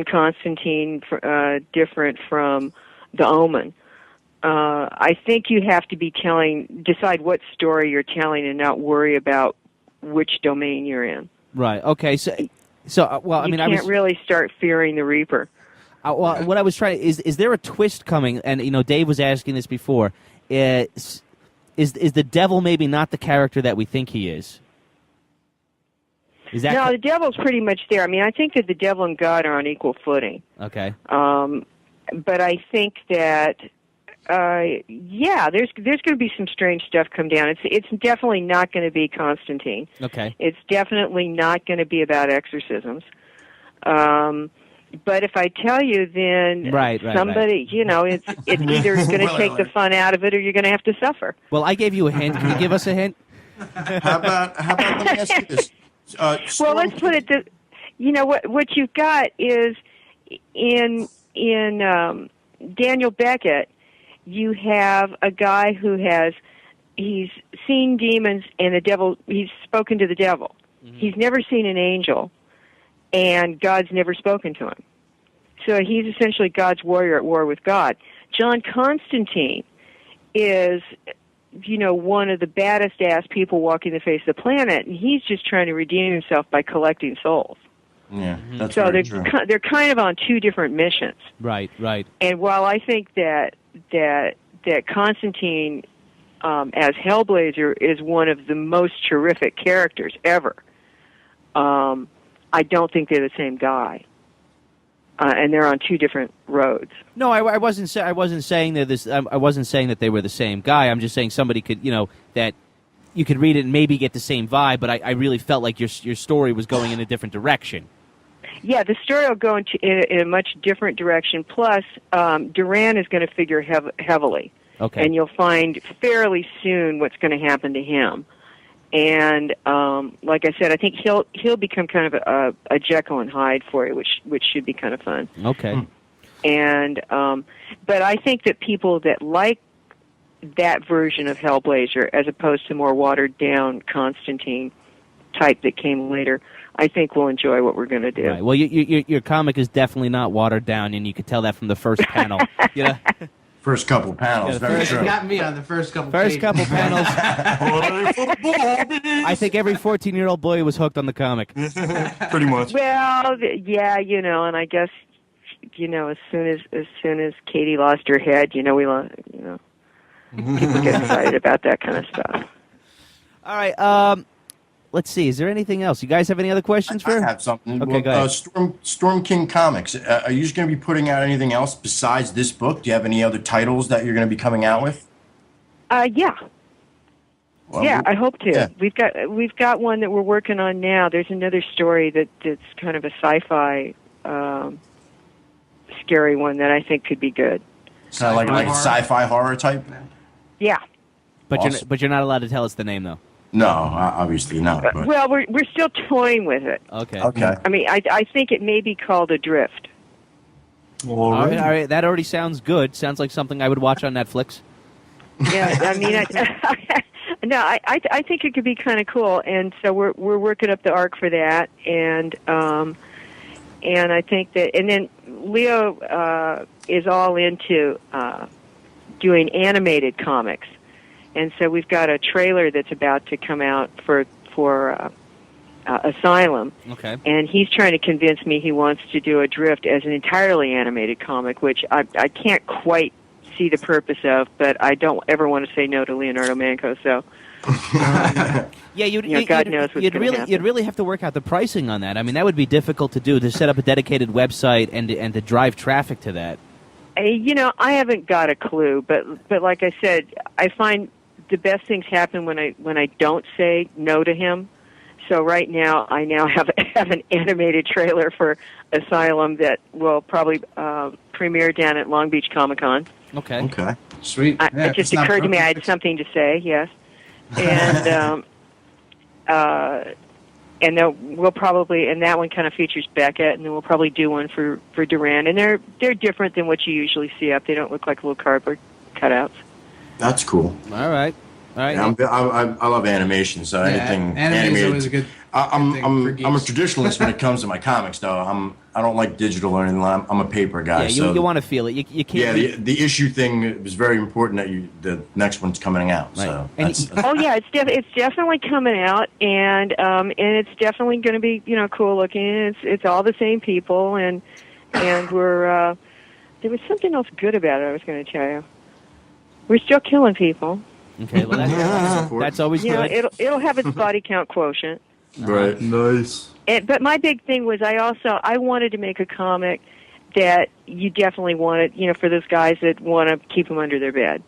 Constantine, different from The Omen? I think you have to decide what story you're telling and not worry about which domain you're in. Right. Okay. So well, I can't really start fearing the Reaper. Well, what I was trying is there a twist coming? And Dave was asking this before. Is the devil maybe not the character that we think he is? No, the devil's pretty much there. I mean, I think that the devil and God are on equal footing. Okay. But I think that there's going to be some strange stuff come down. It's definitely not going to be Constantine. Okay. It's definitely not going to be about exorcisms. But if I tell you, then Right, somebody, you know, it's either going to take the fun out of it, or you're going to have to suffer. Well, I gave you a hint. Can you give us a hint? How about let me ask you this? Well, let's put it this. You know what you've got is in Daniel Beckett, you have a guy who he's seen demons and the devil. He's spoken to the devil. Mm-hmm. He's never seen an angel, and God's never spoken to him. So he's essentially God's warrior at war with God. John Constantine is, you know, one of the baddest ass people walking the face of the planet, and he's just trying to redeem himself by collecting souls. Yeah, that's so very true. They're kind of on two different missions. Right. And while I think that Constantine as Hellblazer is one of the most terrific characters ever, I don't think they're the same guy. And they're on two different roads. No, I wasn't saying that this. I wasn't saying that they were the same guy. I'm just saying somebody could, you know, that you could read it and maybe get the same vibe. But I really felt like your story was going in a different direction. Yeah, the story will go in a much different direction. Plus, Duran is going to figure heavily. Okay. And you'll find fairly soon what's going to happen to him. And like I said, I think he'll become kind of a Jekyll and Hyde for you, which should be kind of fun. Okay. And but I think that people that like that version of Hellblazer, as opposed to more watered down Constantine type that came later, I think will enjoy what we're going to do. Right. Well, your comic is definitely not watered down, and you could tell that from the first panel. You know? First couple panels, Yeah, very true. You got me on the first couple First pages. couple panels. I think every 14-year-old boy was hooked on the comic. Pretty much. Well, yeah, you know, and I guess, you know, as soon as Katie lost her head, you know, people get excited about that kind of stuff. All right. Let's see. Is there anything else? You guys have any other questions for? I have something. Okay, go ahead. Storm King Comics. Are you just going to be putting out anything else besides this book? Do you have any other titles that you're going to be coming out with? Yeah. Well, yeah, I hope to. yeah. We've got one that we're working on now. There's another story that's kind of a sci-fi, scary one that I think could be good. So like sci-fi horror type. Yeah. But Awesome. you're not allowed to tell us the name though. No, obviously not. But. Well, we're still toying with it. Okay. Okay. I mean, I think it may be called Adrift. All right. That already sounds good. Sounds like something I would watch on Netflix. Yeah, I mean, I think it could be kind of cool, and so we're working up the arc for that, and I think that, and then Leo is all into doing animated comics. And so we've got a trailer that's about to come out for Asylum. Okay. And he's trying to convince me he wants to do Adrift as an entirely animated comic, which I can't quite see the purpose of, but I don't ever want to say no to Leonardo Manco, so... Yeah, God knows what's going to happen. You'd really have to work out the pricing on that. I mean, that would be difficult to do, to set up a dedicated website and to drive traffic to that. You know, I haven't got a clue, but like I said, I find the best things happen when I don't say no to him. So right now, I have an animated trailer for Asylum that will probably premiere down at Long Beach Comic Con. Okay. Okay. Sweet. It just occurred to me I had something to say. Yes, and and then we'll probably, and that one kind of features Beckett, and then we'll probably do one for Duran, and they're different than what you usually see up. They don't look like little cardboard cutouts. That's cool. All right. Yeah, I love animation, so anything animated is always a good. I'm a traditionalist when it comes to my comics, though. I don't like digital or anything. I'm a paper guy. Yeah, you want to feel it. You can't. Yeah, the issue thing was very important that the next one's coming out. Right. So Oh yeah, it's definitely coming out, and it's definitely going to be cool looking. It's all the same people, and we're there was something else good about it. I was going to tell you. We're still killing people. Okay, well that's always good. It'll have its body count quotient. Right. Nice. But my big thing was I wanted to make a comic that you definitely wanted, for those guys that want to keep them under their bed.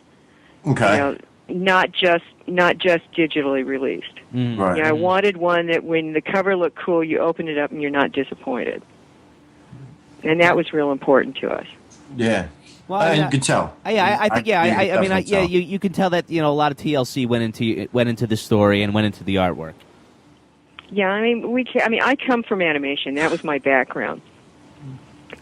Okay. Not just digitally released. Right. I wanted one that when the cover looked cool, you open it up and you're not disappointed. And that was real important to us. Yeah. Well, you could tell. I think you can tell that a lot of TLC went into the story and went into the artwork. Yeah, I mean, I come from animation. That was my background.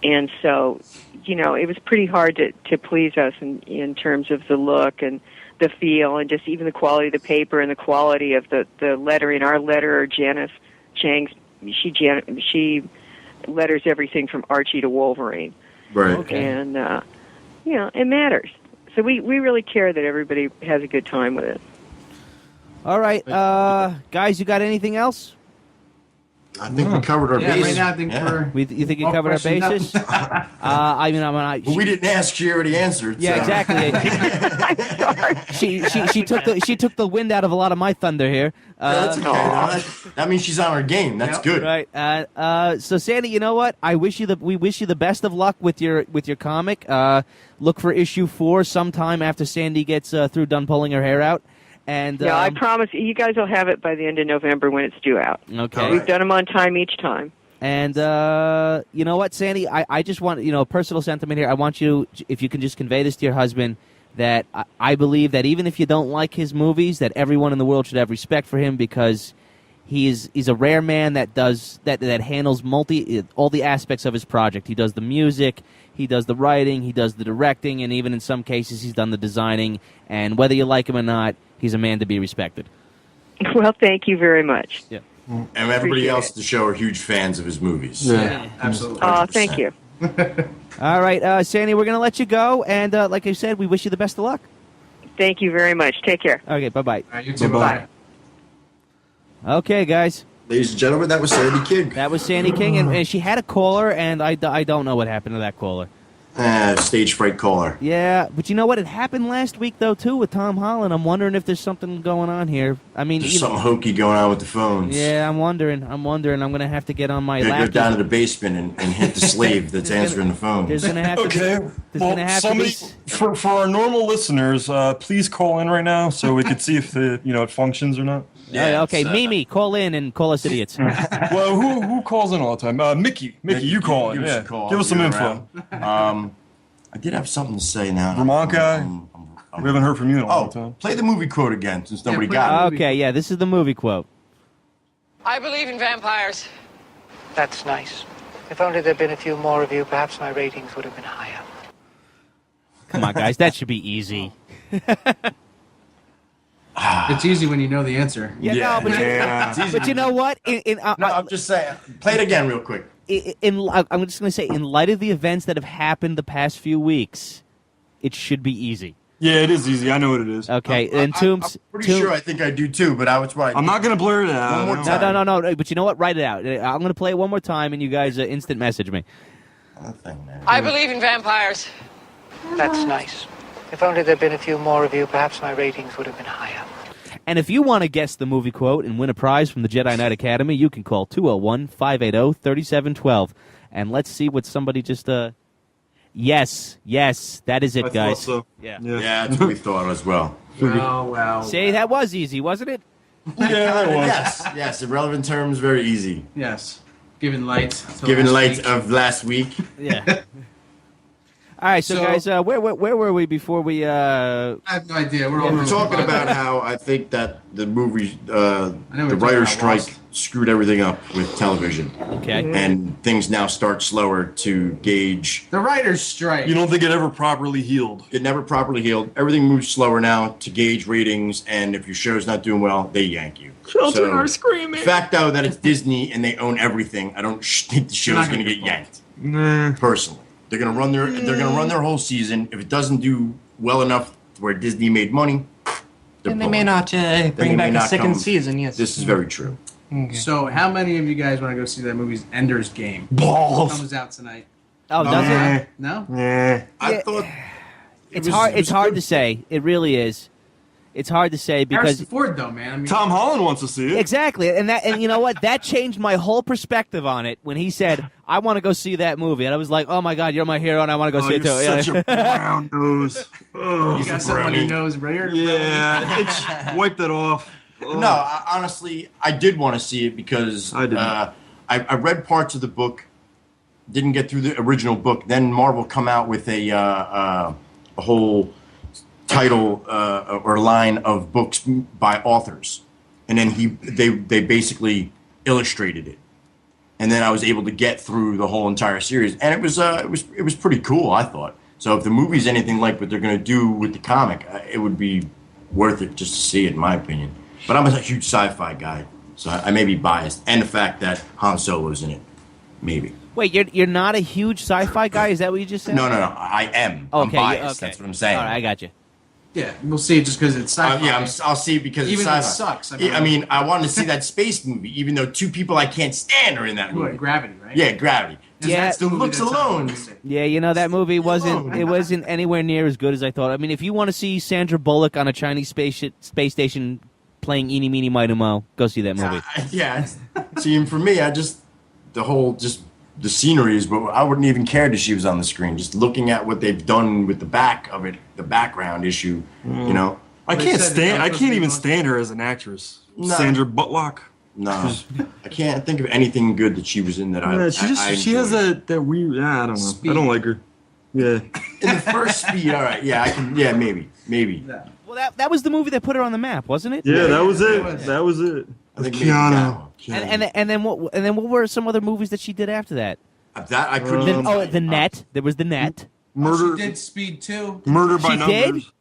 And so, it was pretty hard to please us in terms of the look and the feel and just even the quality of the paper and the quality of the lettering. Our letterer, Janice Chang, she letters everything from Archie to Wolverine. Right. Okay. And, it matters. So we really care that everybody has a good time with it. All right. Guys, you got anything else? I think we covered our bases. Right now I think you think you covered our bases? We didn't ask. She already answered. Yeah, so. exactly. she took the wind out of a lot of my thunder here. That's okay. That means she's on her game. That's good. Right. So Sandy, you know what? We wish you the best of luck with your comic. Look for issue 4 sometime after Sandy gets done pulling her hair out. And I promise you guys will have it by the end of November when it's due out. Okay. We've done them on time each time. And you know what, Sandy? I just want personal sentiment here. I want you, if you can just convey this to your husband, that I believe that even if you don't like his movies, that everyone in the world should have respect for him because he's a rare man that handles all the aspects of his project. He does the music, he does the writing, he does the directing, and even in some cases he's done the designing. And whether you like him or not, he's a man to be respected. Well, thank you very much. Yeah. And everybody else at the show are huge fans of his movies. Yeah, absolutely. Oh, thank you. All right, Sandy, we're going to let you go. And like I said, we wish you the best of luck. Thank you very much. Take care. Okay, bye-bye. All right, you too. Bye-bye. Okay, guys. Ladies and gentlemen, that was Sandy King. That was Sandy King, and she had a caller, and I don't know what happened to that caller. Stage fright caller. Yeah, but you know what? It happened last week, though, too, with Tom Holland. I'm wondering if there's something going on here. I mean, There's something hokey going on with the phones. Yeah, I'm wondering. I'm going to have to get on my laptop. Go down to the basement and hit the slave that's answering the phone. There's going to have to somebody, for our normal listeners, please call in right now so we could see if it functions or not. Yeah, okay, Mimi, call in and call us idiots. Well, who calls in all the time? Mickey, you call in. Yeah, give us some info. I did have something to say now. Vermont guy. We haven't heard from you in a long time. Play the movie quote again since nobody got it. Okay, yeah, this is the movie quote. I believe in vampires. That's nice. If only there'd been a few more of you, perhaps my ratings would have been higher. Come on, guys, that should be easy. It's easy when you know the answer. But you know what? I'm just saying. Play it again real quick. I'm just going to say, in light of the events that have happened the past few weeks, it should be easy. Yeah, it is easy. I know what it is. Okay, and Toombs... I'm pretty sure I think I do too, but I was right. I'm not going to blur it out. One more time. No, but you know what? Write it out. I'm going to play it one more time, and you guys instant message me. Nothing, man. I believe in vampires. That's nice. If only there'd been a few more of you, perhaps my ratings would have been higher. And if you want to guess the movie quote and win a prize from the Jedi Knight Academy, you can call 201-580-3712. And let's see what somebody just... Yes, that is it, guys. So. Yeah, that's what we thought as well. Wow. See, that was easy, wasn't it? Yeah, it was. Yes, in relevant terms, very easy. Yes. Given light. Of last week. Yeah. All right, so guys, where were we before we? I have no idea. We're talking about how I think that the movie, the writer's strike, screwed everything up with television. Okay. And things now start slower to gauge. The writer's strike. You don't think it ever properly healed? It never properly healed. Everything moves slower now to gauge ratings, and if your show's not doing well, they yank you. Children are screaming. The fact, though, that it's Disney and they own everything, I don't think the show's going to get yanked. Nah. Personally. They're gonna run their whole season. If it doesn't do well enough where Disney made money, then they may not bring back a second season. Yes, this is very true. Okay. So, how many of you guys want to go see that movie's Ender's Game? Balls. It comes out tonight. Oh, does it? No. Yeah. I thought it's hard to say. It really is. It's hard to say because Harrison Ford, though, man. I mean, Tom Holland wants to see it. Exactly, and you know what? That changed my whole perspective on it when he said, "I want to go see that movie," and I was like, "Oh my God, you're my hero, and I want to go see it too." You're such a brown nose. You got something on your nose, right? Yeah, wipe that off. No, honestly, I did want to see it because I read parts of the book didn't get through the original book. Then Marvel come out with a whole title or line of books by authors, and then they basically illustrated it, and then I was able to get through the whole entire series, and it was pretty cool, I thought. So if the movie's anything like what they're going to do with the comic, it would be worth it just to see it, in my opinion. But I'm a huge sci-fi guy, so I may be biased, and the fact that Han Solo's in it, maybe. Wait, you're not a huge sci-fi guy? Is that what you just said? No, I am. Okay, I'm biased. okay. That's what I'm saying. All right, I got you. Yeah, we'll see it just because it's sci-fi. Yeah, I'll see it because even it's if it sci-fi. sucks. I mean, I wanted to see that space movie, even though two people I can't stand are in that movie. Gravity, right? Yeah, Gravity. Yeah, That's the looks alone. Yeah, you know that movie wasn't anywhere near as good as I thought. I mean, if you want to see Sandra Bullock on a Chinese space station playing Eeny Meeny Miny Mo, go see that movie. Yeah, see, and for me, the scenery is, but I wouldn't even care that she was on the screen. Just looking at what they've done with the back of it, the background issue, you know. I can't even stand her as an actress. No. Sandra Bullock. No, I can't think of anything good that she was in that I she has that weird. I don't know. Speed. I don't like her. Yeah. In the first Speed, all right. Yeah, I can. Yeah, maybe. Well, that was the movie that put her on the map, wasn't it? Yeah, that was it. That was it. I think Keanu. And then what were some other movies that she did after that? That I couldn't. The Net. There was The Net. Murder. She did Speed 2. Murder by she Numbers. Did?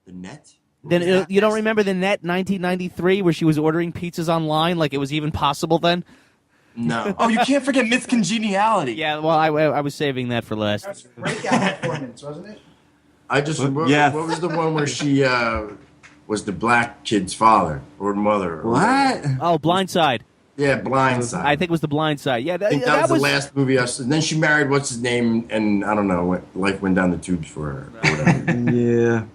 The Net. Then you don't remember The Net 1993 where she was ordering pizzas online like it was even possible then? No. Oh, you can't forget Myth Congeniality. Yeah, well, I was saving that for last. That's a breakout performance, wasn't it? What was the one where she was the black kid's father or mother? What? Oh, Blindside. Yeah, Blindside. I think it was The Blindside. Yeah, I think that was the last movie I saw. And then she married what's his name, and I don't know, life went down the tubes for her. Or whatever. Yeah.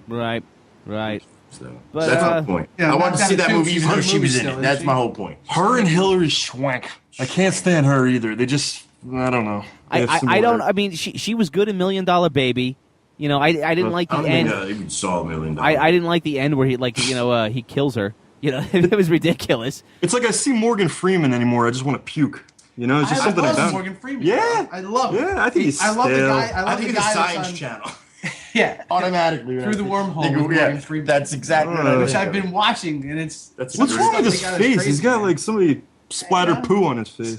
Right. So But, that's my point. yeah, I wanted to not see that that too. movie She's even in though the she movie was in still, it. isn't That's she? my whole point. Her and Hilary Swank. I can't stand her either. They just, I don't know. I don't. I mean, she was good in $1 Million Baby. You know, I didn't like the I don't end. think even saw $1 Million. I didn't like the end where he kills her. You know, it was ridiculous. It's like I see Morgan Freeman anymore. I just want to puke. You know, it's just something I about love Morgan Freeman. Yeah. I love him. Yeah, I think he's I love the stale. guy. I I love think the it's guy a that's Science on, Channel. Yeah, Automatically. through the wormhole. They go, with Morgan Freeman. That's exactly what I was Which I've thinking. been watching, and it's That's What's great. wrong with his They got face? crazy, He's got man. like somebody splattered poo on his face.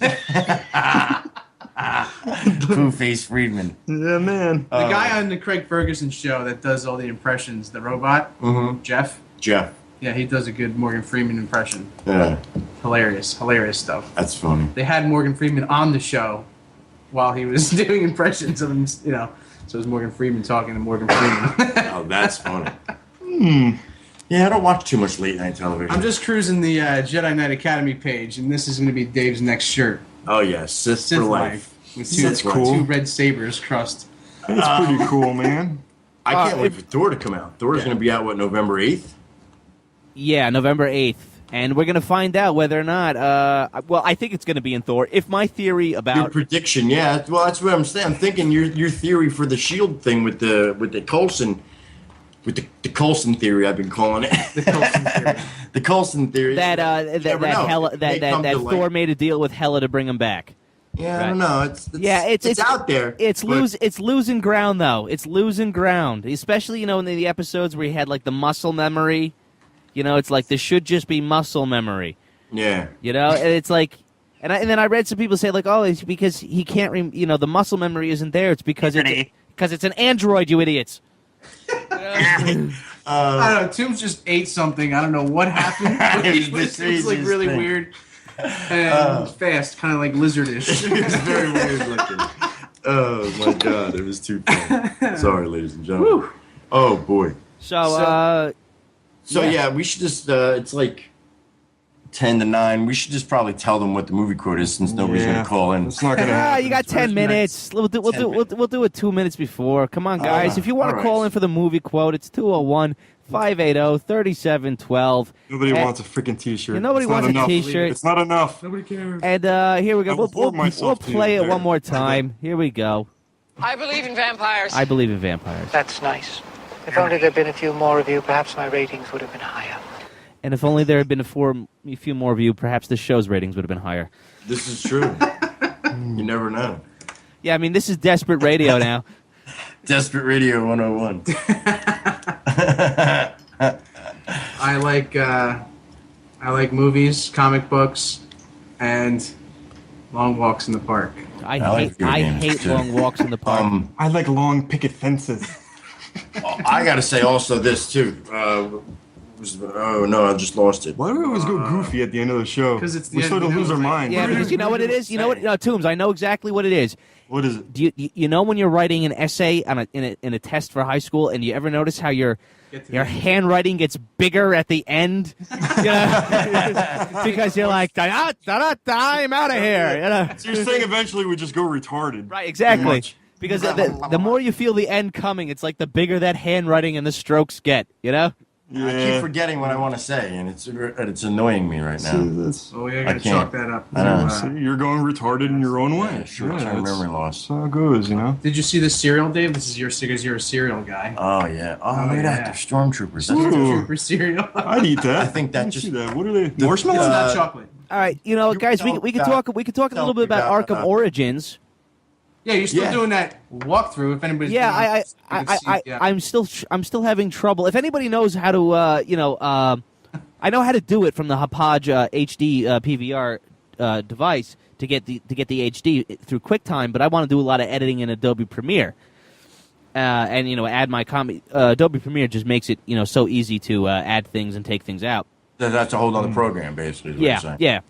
Pooh-Face Friedman. Yeah, man. The guy on the Craig Ferguson show that does all the impressions, the robot, Jeff. Yeah, he does a good Morgan Freeman impression. Yeah, Hilarious stuff. that's funny. They had Morgan Freeman on the show while he was doing impressions of him, you know. So it was Morgan Freeman talking to Morgan Freeman. Oh, that's funny. Yeah, I don't watch too much late night television. I'm just cruising the Jedi Knight Academy page, and this is going to be Dave's next shirt. Oh yeah, Sith for life. With That's cool. two red sabers crossed. That's pretty cool, man. I can't wait for Thor to come out. Thor's going to be out, November 8th? Yeah, November 8th. And we're going to find out whether or not, well, I think it's going to be in Thor. If my theory Your about... prediction, yeah. Well, that's what I'm saying. I'm thinking your theory for the S.H.I.E.L.D. thing with the Coulson... With the Coulson theory, I've been calling it. The Coulson theory. The Coulson theory. That Thor made a deal with Hela to bring him back. Yeah, Right. I don't know. It's out there. It's losing ground though. It's losing ground, especially in the episodes where he had like the muscle memory. You know, it's like this should just be muscle memory. Yeah. You know, and it's like, and then I read some people say like, oh, it's because he can't. The muscle memory isn't there. It's because it's an android. You idiots. I don't know. Toombs just ate something. I don't know what happened. It was like really weird and fast, kind of like lizardish. It was very weird looking. Oh my god, it was too funny. Sorry, ladies and gentlemen. Whew. Oh boy. So yeah, we should just. It's like 10 to 9. We should just probably tell them what the movie quote is, since nobody's gonna call in. It's not gonna happen. You got 10 minutes. We'll do it 2 minutes before. Come on, guys. If you want to call in for the movie quote, it's 201-580-3712. Nobody wants a freaking T-shirt. Yeah, nobody wants a T-shirt. It's not enough. Nobody cares. And here we go. We'll play it one more time. Here we go. I believe in vampires. I believe in vampires. That's nice. If only there'd been a few more of you, perhaps my ratings would have been higher. And if only there had been a few more of you, perhaps the show's ratings would have been higher. This is true. You never know. Yeah, I mean, this is desperate radio now. Desperate Radio 101. I like movies, comic books, and long walks in the park. I like video games, hate too. long walks in the park. I like long picket fences. I got to say also this, too. Oh, no, I just lost it. Why do we always go goofy at the end of the show? 'Cause it's the we end sort of of the lose our news. mind. Yeah, because you know what it is. You know what? No, Toombs, I know exactly what it is. What is it? Do you know when you're writing an essay in a test for high school, and you ever notice how your handwriting gets bigger at the end? You know? Because you're like, da da da, I'm out of here. You know? So you're saying eventually we just go retarded. Right, exactly. Because the more you feel the end coming, it's like the bigger that handwriting and the strokes get, you know? Yeah. I keep forgetting what I want to say, and it's annoying me right now. Oh, yeah, I I gotta can't. chalk that up. I know. So you're going retarded in your own way. Short-term memory loss. That's how it goes, you know? Did you see the cereal, Dave? This is because you're a cereal guy. Oh, yeah. Oh, look at that. yeah. They're stormtroopers. Ooh. Super cereal. I'd eat that. I think that just... See that. What are they? Marshmallows, Uh, not chocolate. All right, you know, guys, we could talk a little bit about Arkham Origins. Yeah, you're still doing that walkthrough. If anybody's Yeah, yeah. I'm still having trouble. If anybody knows how to, I know how to do it from the Hauppauge HD PVR device to get the HD through QuickTime, but I want to do a lot of editing in Adobe Premiere, and add my Adobe Premiere just makes it so easy to add things and take things out. That's a whole other program, basically. Is what you're saying. Yeah.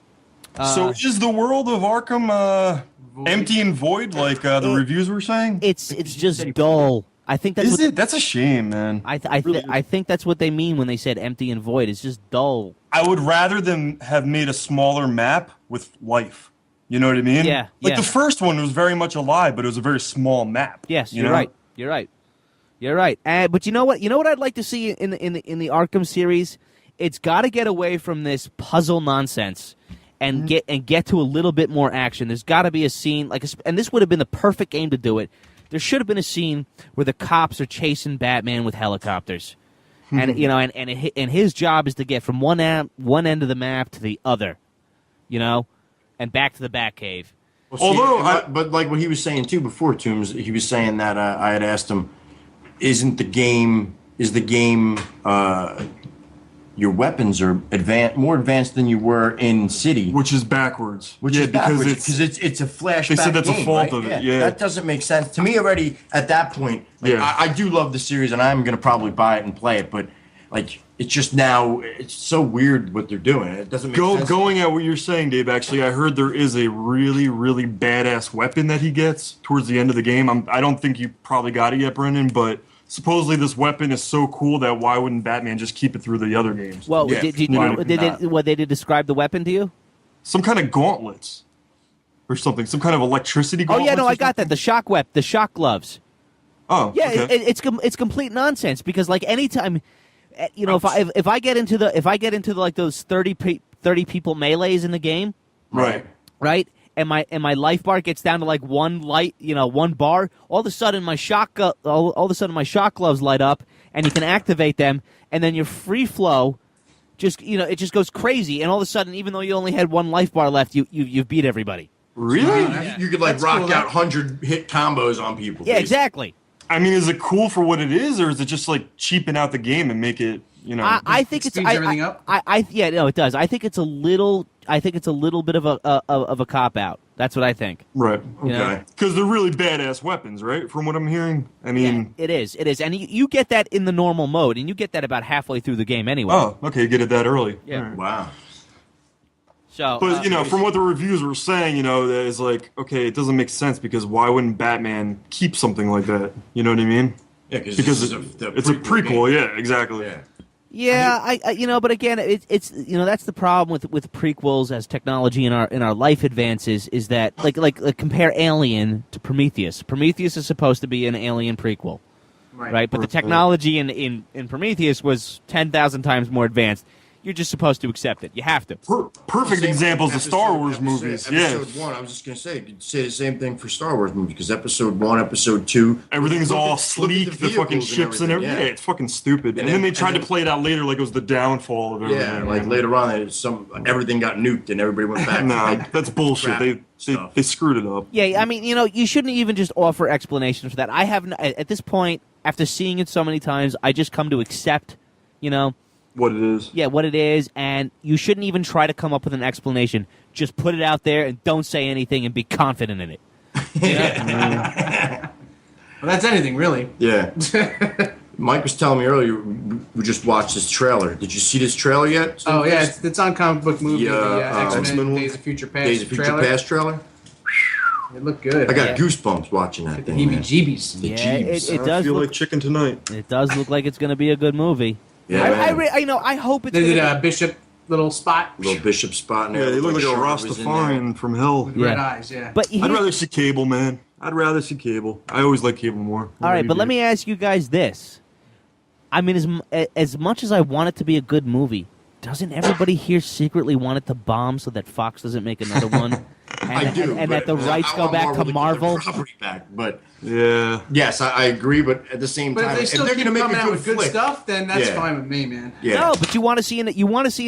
So is the world of Arkham empty and void, like the reviews were saying? It's just dull. I think that's Is it? That's a shame, man. I think that's what they mean when they said empty and void. It's just dull. I would rather them have made a smaller map with life. You know what I mean? Yeah, Like yeah. the first one was very much alive, but it was a very small map. Yes, you you're know? right. You're right. You're right. But you know what? You know what I'd like to see in the Arkham series? It's got to get away from this puzzle nonsense and get to a little bit more action. There's got to be a scene and this would have been the perfect game to do it. There should have been a scene where the cops are chasing Batman with helicopters, and and his job is to get from one end of the map to the other, and back to the Batcave. Well, but like what he was saying too before, Toombs, he was saying that I had asked him, is the game your weapons are more advanced than you were in City, which is backwards. Because it's a flashback. They said that's game, a fault right? of it. Yeah, that doesn't make sense to me already at that point. Like, I do love the series, and I'm going to probably buy it and play it, but like it's just now it's so weird what they're doing. It doesn't make sense. Going at what you're saying, Dave. Actually, I heard there is a really, really badass weapon that he gets towards the end of the game. I don't think you probably got it yet, Brendan, but. Supposedly this weapon is so cool that why wouldn't Batman just keep it through the other games? Well, did they describe the weapon to you? Some kind of gauntlets or something. Some kind of electricity gauntlets. Oh yeah, no, I got that. The shock gloves. Oh yeah, okay. it's complete nonsense because like anytime, if I get into like those 30 people melees in the game, right. And my life bar gets down to like one bar. All of a sudden my shock gloves light up, and you can activate them, and then your free flow, it just goes crazy. And all of a sudden, even though you only had one life bar left, you've beat everybody. Really? You could rock out 100 hit combos on people. Yeah, exactly. I mean, is it cool for what it is, or is it just like cheaping out the game and make it? I think it's everything up. It does. I think it's a little bit of a cop out. That's what I think. Right. Okay. Because they're really badass weapons, right? From what I'm hearing. I mean, it is, and you get that in the normal mode, and you get that about halfway through the game anyway. Oh, okay, you get it that early. Yeah. Right. Wow. So, but from what the reviews were saying, that is like, okay, it doesn't make sense because why wouldn't Batman keep something like that? You know what I mean? Yeah, because it's a prequel. Yeah, exactly. Yeah. Yeah, I but again, it's that's the problem with prequels as technology in our life advances is that like compare Alien to Prometheus. Prometheus is supposed to be an Alien prequel, right? But the technology in Prometheus was 10,000 times more advanced. you're just supposed to accept it. You have to. Perfect examples of Star Wars Episode movies. Episode Yeah. 1, I was just going to say, you could say the same thing for Star Wars movies, because Episode 1, Episode 2... Everything's look all at sleek, the fucking ships and everything. Yeah, it's fucking stupid. And then they tried to play it out later like it was the downfall of everything. Yeah, like later on, everything got nuked and everybody went back. No, that's bullshit. They screwed it up. Yeah, I mean, you shouldn't even just offer explanations for that. I have at this point, after seeing it so many times, I just come to accept, what it is. Yeah, what it is, and you shouldn't even try to come up with an explanation. Just put it out there and don't say anything and be confident in it. Well, that's anything, really. Yeah. Mike was telling me earlier, we just watched this trailer. Did you see this trailer yet? Oh, yeah, it's on Comic Book Movie, the X-Men one? Days of Future Past Days of Future trailer. Past trailer? It looked good. I got goosebumps watching that thing. Heebie-jeebies. The Yeah, jeebs. it does feel look like chicken tonight. It does look like it's going to be a good movie. Yeah, I hope it's. They did gonna a Bishop little spot. little Bishop spot in there. Yeah, they look like a Sharp was in there. Rastafarian from hell. With red eyes, yeah. But I'd rather see Cable, man. I'd rather see Cable. I always like Cable more. All right, but let me ask you guys this. I mean, as much as I want it to be a good movie, doesn't everybody here secretly want it to bomb so that Fox doesn't make another one? And, I do. and that the rights go back to Marvel? The property back, but yeah. Yes, I agree, but at the same But time, if they still they're keep going to make coming a out good with good flick, stuff, then that's Yeah. fine with me, man. Yeah. No, but you want to see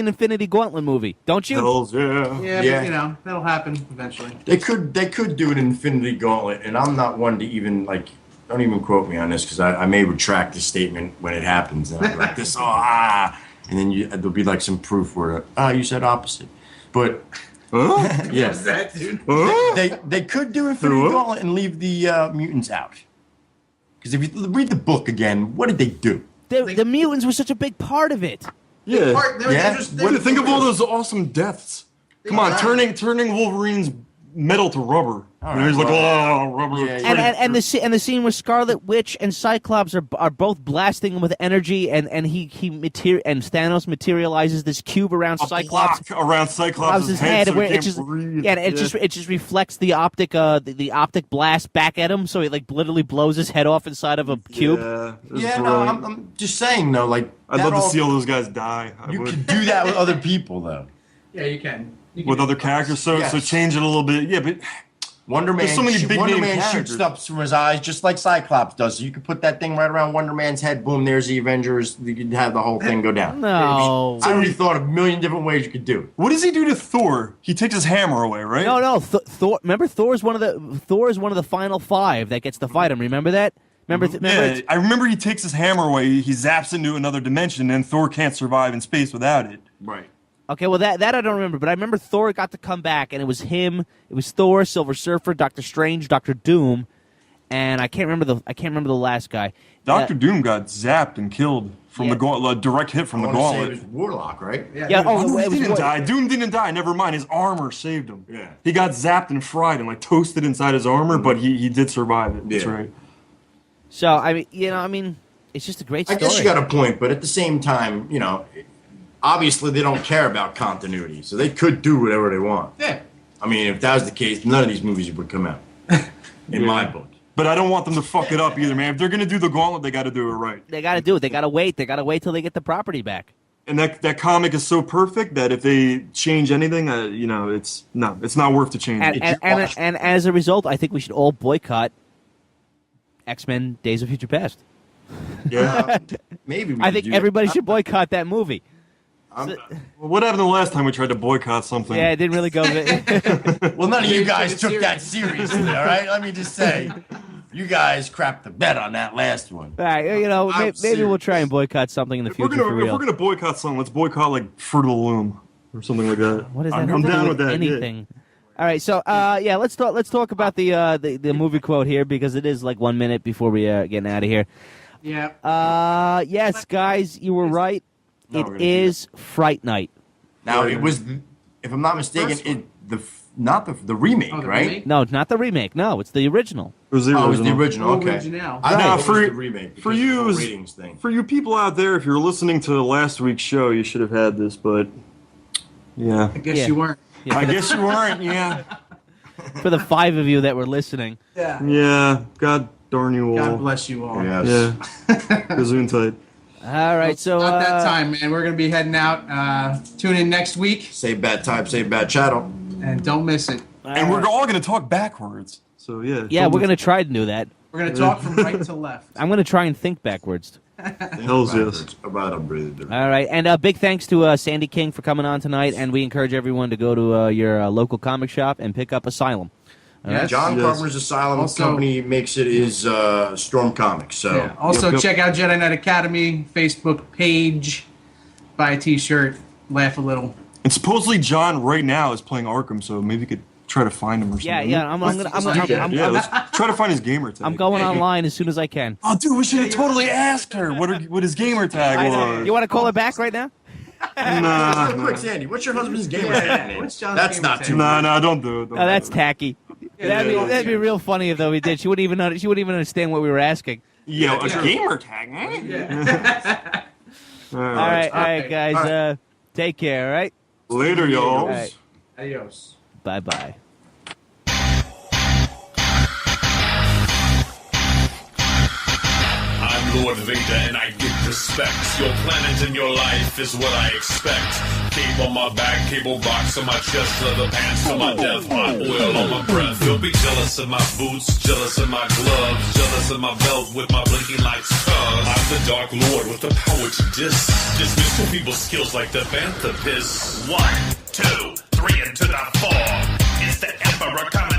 an Infinity Gauntlet movie, don't you? Hells yeah. Yeah, Yeah. but that'll happen eventually. They could do an Infinity Gauntlet, and I'm not one to even don't even quote me on this, because I may retract the statement when it happens, and I'll be like this, and then there'll be like some proof where you said opposite, but yeah, that, dude? they could do Infinity Gauntlet and leave the mutants out, because if you read the book again, what did they do? The mutants were such a big part of it. Yeah. What do you Think of all those awesome deaths. Come on, turning Wolverine's metal to rubber. He's like, oh, rubber. And the scene where Scarlet Witch and Cyclops are both blasting him with energy, and Thanos materializes this cube around Cyclops, around Cyclops' head, so where he it can't just breathe. it just reflects the optic the optic blast back at him, so he literally blows his head off inside of a cube. I'm just saying though, I'd love to see all those guys die. You could do that with other people though. Yeah, you can. With other characters, so change it a little bit. Yeah, but Wonder Man, there's so many big Wonder name Man characters. shoots stuff from his eyes just like Cyclops does. So you could put that thing right around Wonder Man's head. Boom, there's the Avengers. You could have the whole thing go down. No. I already thought of a million different ways you could do it. What does he do to Thor? He takes his hammer away, right? No. Thor. Remember, Thor is one of the final five that gets to fight him. Remember that? Remember? Yeah, I remember he takes his hammer away. He zaps into another dimension, and Thor can't survive in space without it. Right. Okay, well that I don't remember, but I remember Thor got to come back, and it was him. It was Thor, Silver Surfer, Doctor Strange, Doctor Doom, and I can't remember the last guy. Doctor Doom got zapped and killed from the gauntlet, a direct hit from the gauntlet. It was Warlock, right? Yeah. Doom didn't die. Doom didn't die. Never mind. His armor saved him. Yeah. He got zapped and fried and toasted inside his armor, but he did survive it. That's right. So I mean, it's just a great story. I guess you got a point, but at the same time, obviously they don't care about continuity, so they could do whatever they want. Yeah. I mean, if that was the case, none of these movies would come out. In my book. But I don't want them to fuck it up either, man. If they're gonna do the gauntlet, they got to do it right. They got to do it. They got to wait. They got to wait till they get the property back. And that comic is so perfect that if they change anything, it's not worth to change. And as a result, I think we should all boycott X-Men: Days of Future Past. Yeah, maybe. I think everybody should boycott that movie. What happened the last time we tried to boycott something? Yeah, it didn't really go. Well, none of you guys took that seriously, all right? Let me just say, you guys crapped the bed on that last one. All right, maybe we'll try and boycott something in the future for real. If we're gonna boycott something, let's boycott Fruit of the Loom or something like that. What is that? I'm down with that. Anything. Yeah. All right, so let's talk about the movie quote here, because it is 1 minute before we getting out of here. Yeah. Yes, guys, you were right. It is Fright Night. Now it was, if I'm not mistaken, not the remake, right? Remake? No, it's not the remake. No, it's the original. It was the original. Oh, it was the original. Okay. Original. I thought it for was the remake. For you, ratings thing. For you people out there, if you're listening to last week's show, you should have had this, but yeah. I guess you weren't. Yeah, I guess you weren't. Yeah. For the 5 of you that were listening. Yeah. Yeah. God darn you all. God bless you all. Yes. Yeah. Gesundheit. All right, so about that time, man. We're gonna be heading out. Tune in next week. Save bad time, save bad channel. And don't miss it. And we're all going to talk backwards. So, yeah. Yeah, we're going to try to do that. We're going to talk from right to left. I'm going to try and think backwards. Hells yes. About a breathe. All right, and big thanks to Sandy King for coming on tonight, and we encourage everyone to go to your local comic shop and pick up Asylum. All right? John Carpenter's Asylum company makes it is Storm Comics. So Also, check out Jedi Knight Academy Facebook page. Buy a T-shirt. Laugh a little. And supposedly John right now is playing Arkham, so maybe you could try to find him or something. Yeah. Let's try to find his gamer tag. I'm going online as soon as I can. Oh, dude, we should have totally asked her what his gamer tag was. You want to call her back right now? Nah. Real quick, Sandy, what's your husband's gamer tag name? What's John's That's gamer not tag? too. Nah, don't do it. No, that's tacky. That'd be real funny if though we did. She wouldn't even understand what we were asking. Yeah, a gamer tag, eh? All right, guys. All right. Take care. All right. Later, y'all. All right. Adios. Bye. I'm Lord Vader and I get respect. Your planet and your life is what I expect. Cape on my back, cable box on my chest, leather pants to my death, my oil on my breath. You'll be jealous of my boots, jealous of my gloves, jealous of my belt with my blinking lights. I'm the Dark Lord with the power to dismiss two people's skills like the Bantha piss. 1, 2, 3 into the 4. It's the Emperor coming.